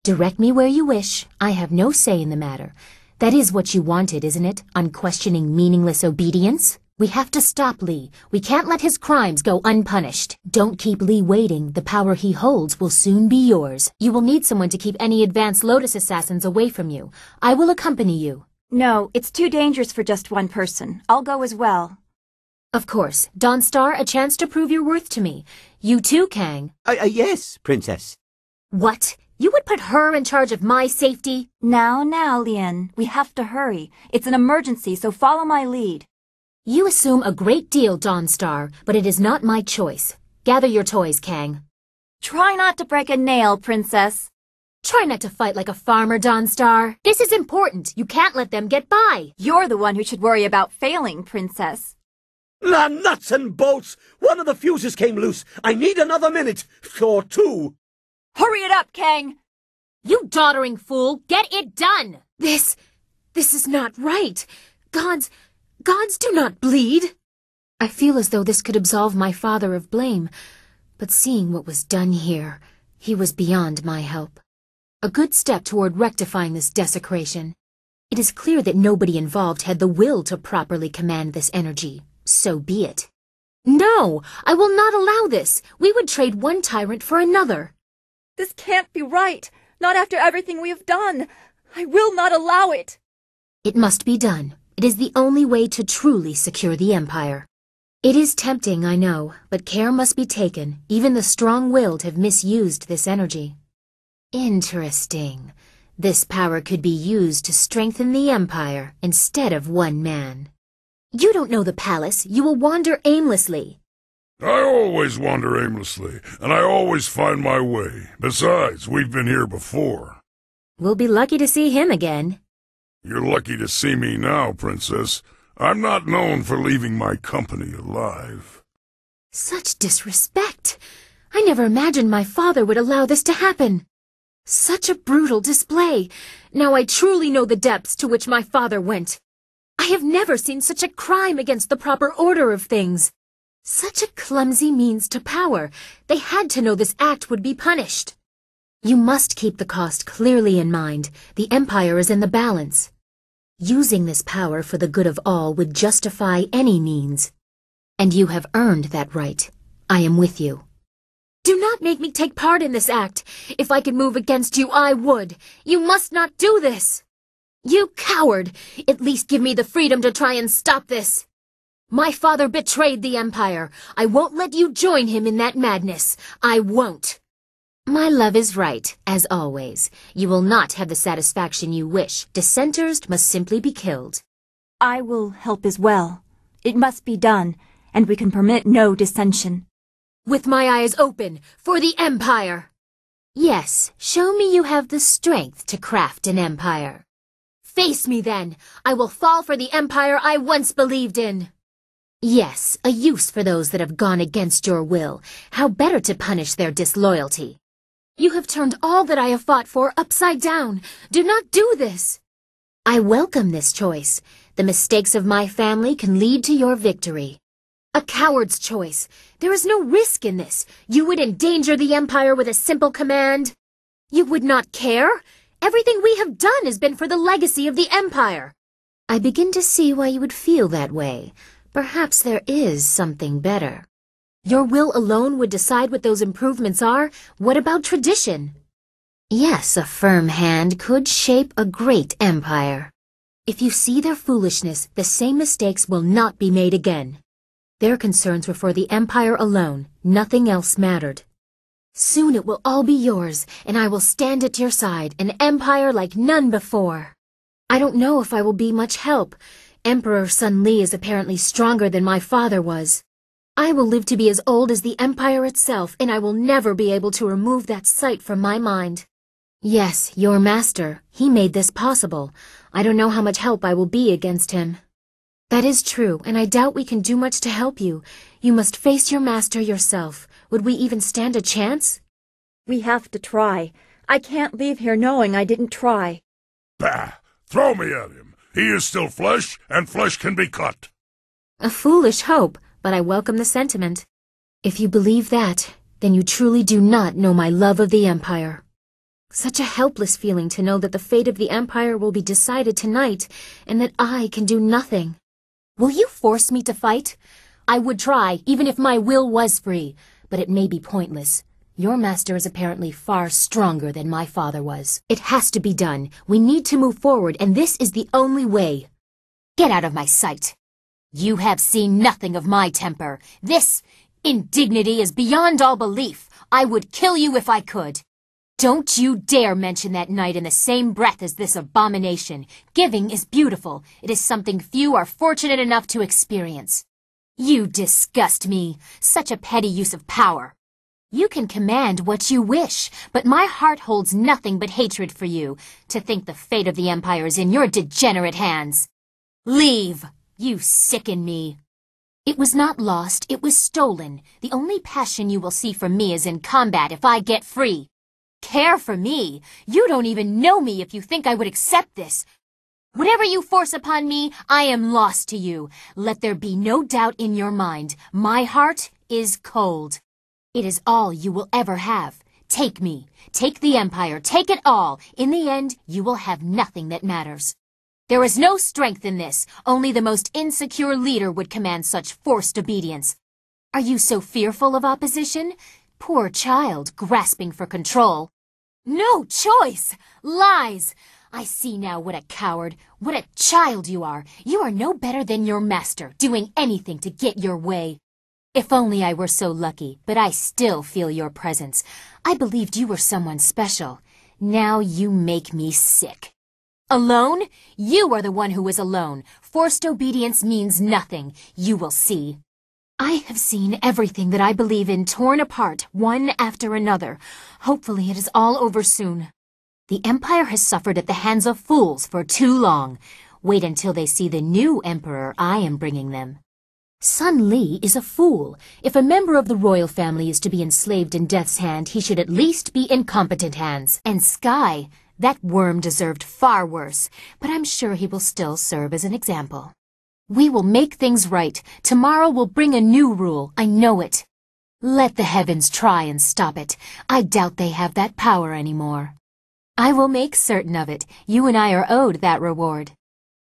Direct me where you wish. I have no say in the matter. That is what you wanted, isn't it? Unquestioning, meaningless obedience? We have to stop Li. We can't let his crimes go unpunished. Don't keep Li waiting. The power he holds will soon be yours. You will need someone to keep any advanced Lotus Assassins away from you. I will accompany you. No, it's too dangerous for just one person. I'll go as well. Of course. Dawnstar, a chance to prove your worth to me. You too, Kang. Yes, Princess. What? You would put her in charge of my safety? Now, Lien. We have to hurry. It's an emergency, so follow my lead. You assume a great deal, Dawnstar, but it is not my choice. Gather your toys, Kang. Try not to break a nail, Princess. Try not to fight like a farmer, Dawnstar. This is important. You can't let them get by. You're the one who should worry about failing, Princess. Nuts and bolts! One of the fuses came loose. I need another minute. Or two. Hurry it up, Kang! You doddering fool! Get it done! This is not right. Gods do not bleed. I feel as though this could absolve my father of blame, but seeing what was done here, he was beyond my help. A good step toward rectifying this desecration. It is clear that nobody involved had the will to properly command this energy. So be it. No, I will not allow this. We would trade one tyrant for another. This can't be right. Not after everything we have done. I will not allow it. It must be done. It is the only way to truly secure the Empire. It is tempting, I know, but care must be taken. Even the strong-willed have misused this energy. Interesting. This power could be used to strengthen the Empire instead of one man. You don't know the palace. You will wander aimlessly. I always wander aimlessly, and I always find my way. Besides, we've been here before. We'll be lucky to see him again. You're lucky to see me now, Princess. I'm not known for leaving my company alive. Such disrespect! I never imagined my father would allow this to happen. Such a brutal display. Now I truly know the depths to which my father went. I have never seen such a crime against the proper order of things. Such a clumsy means to power. They had to know this act would be punished. You must keep the cost clearly in mind. The Empire is in the balance. Using this power for the good of all would justify any means. And you have earned that right. I am with you. Do not make me take part in this act. If I could move against you, I would. You must not do this. You coward! At least give me the freedom to try and stop this. My father betrayed the Empire. I won't let you join him in that madness. I won't. My love is right, as always. You will not have the satisfaction you wish. Dissenters must simply be killed. I will help as well. It must be done, and we can permit no dissension. With my eyes open, for the Empire! Yes, show me you have the strength to craft an empire. Face me then. I will fall for the Empire I once believed in. Yes, a use for those that have gone against your will. How better to punish their disloyalty. You have turned all that I have fought for upside down. Do not do this. I welcome this choice. The mistakes of my family can lead to your victory. A coward's choice. There is no risk in this. You would endanger the Empire with a simple command. You would not care. Everything we have done has been for the legacy of the Empire. I begin to see why you would feel that way. Perhaps there is something better. Your will alone would decide what those improvements are. What about tradition? Yes, a firm hand could shape a great empire. If you see their foolishness, the same mistakes will not be made again. Their concerns were for the Empire alone. Nothing else mattered. Soon it will all be yours, and I will stand at your side, an empire like none before. I don't know if I will be much help. Emperor Sun Li is apparently stronger than my father was. I will live to be as old as the Empire itself, and I will never be able to remove that sight from my mind. Yes, your master. He made this possible. I don't know how much help I will be against him. That is true, and I doubt we can do much to help you. You must face your master yourself. Would we even stand a chance? We have to try. I can't leave here knowing I didn't try. Bah! Throw me at him. He is still flesh, and flesh can be cut. A foolish hope, but I welcome the sentiment. If you believe that, then you truly do not know my love of the Empire. Such a helpless feeling to know that the fate of the Empire will be decided tonight, and that I can do nothing. Will you force me to fight? I would try, even if my will was free, but it may be pointless. Your master is apparently far stronger than my father was. It has to be done. We need to move forward, and this is the only way. Get out of my sight. You have seen nothing of my temper. This indignity is beyond all belief. I would kill you if I could. Don't you dare mention that night in the same breath as this abomination. Giving is beautiful. It is something few are fortunate enough to experience. You disgust me. Such a petty use of power. You can command what you wish, but my heart holds nothing but hatred for you. To think the fate of the Empire is in your degenerate hands. Leave! You sicken me. It was not lost, it was stolen. The only passion you will see from me is in combat if I get free. Care for me? You don't even know me if you think I would accept this. Whatever you force upon me, I am lost to you. Let there be no doubt in your mind. My heart is cold. It is all you will ever have. Take me. Take the Empire. Take it all. In the end, you will have nothing that matters. There is no strength in this. Only the most insecure leader would command such forced obedience. Are you so fearful of opposition? Poor child, grasping for control. No choice! Lies! I see now what a coward, what a child you are. You are no better than your master, doing anything to get your way. If only I were so lucky, but I still feel your presence. I believed you were someone special. Now you make me sick. Alone? You are the one who is alone. Forced obedience means nothing. You will see. I have seen everything that I believe in torn apart, one after another. Hopefully it is all over soon. The Empire has suffered at the hands of fools for too long. Wait until they see the new Emperor I am bringing them. Sun Li is a fool. If a member of the royal family is to be enslaved in Death's hand, he should at least be in competent hands. And Sky, that worm deserved far worse, but I'm sure he will still serve as an example. We will make things right. Tomorrow will bring a new rule. I know it. Let the heavens try and stop it. I doubt they have that power anymore. I will make certain of it. You and I are owed that reward.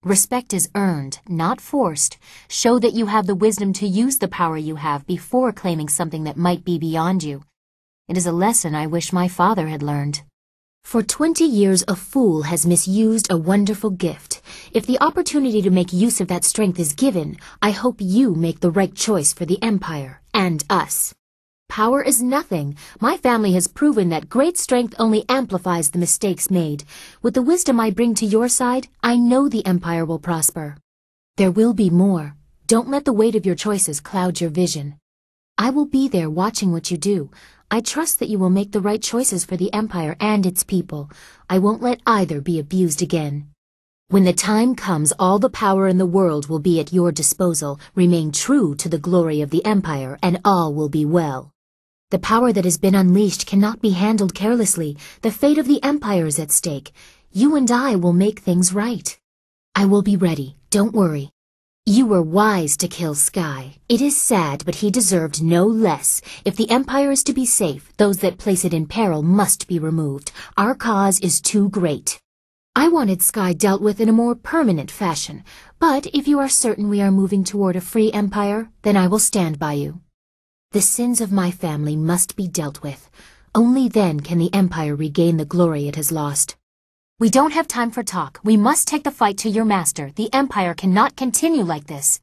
Respect is earned, not forced. Show that you have the wisdom to use the power you have before claiming something that might be beyond you. It is a lesson I wish my father had learned. For 20 years a fool has misused a wonderful gift. If the opportunity to make use of that strength is given, I hope you make the right choice for the Empire, and us. Power is nothing. My family has proven that great strength only amplifies the mistakes made. With the wisdom I bring to your side, I know the Empire will prosper. There will be more. Don't let the weight of your choices cloud your vision. I will be there watching what you do. I trust that you will make the right choices for the Empire and its people. I won't let either be abused again. When the time comes, all the power in the world will be at your disposal. Remain true to the glory of the Empire, and all will be well. The power that has been unleashed cannot be handled carelessly. The fate of the Empire is at stake. You and I will make things right. I will be ready. Don't worry. You were wise to kill Sky. It is sad, but he deserved no less. If the Empire is to be safe, those that place it in peril must be removed. Our cause is too great. I wanted Sky dealt with in a more permanent fashion, but if you are certain we are moving toward a free Empire, then I will stand by you. The sins of my family must be dealt with. Only then can the Empire regain the glory it has lost. We don't have time for talk. We must take the fight to your master. The Empire cannot continue like this.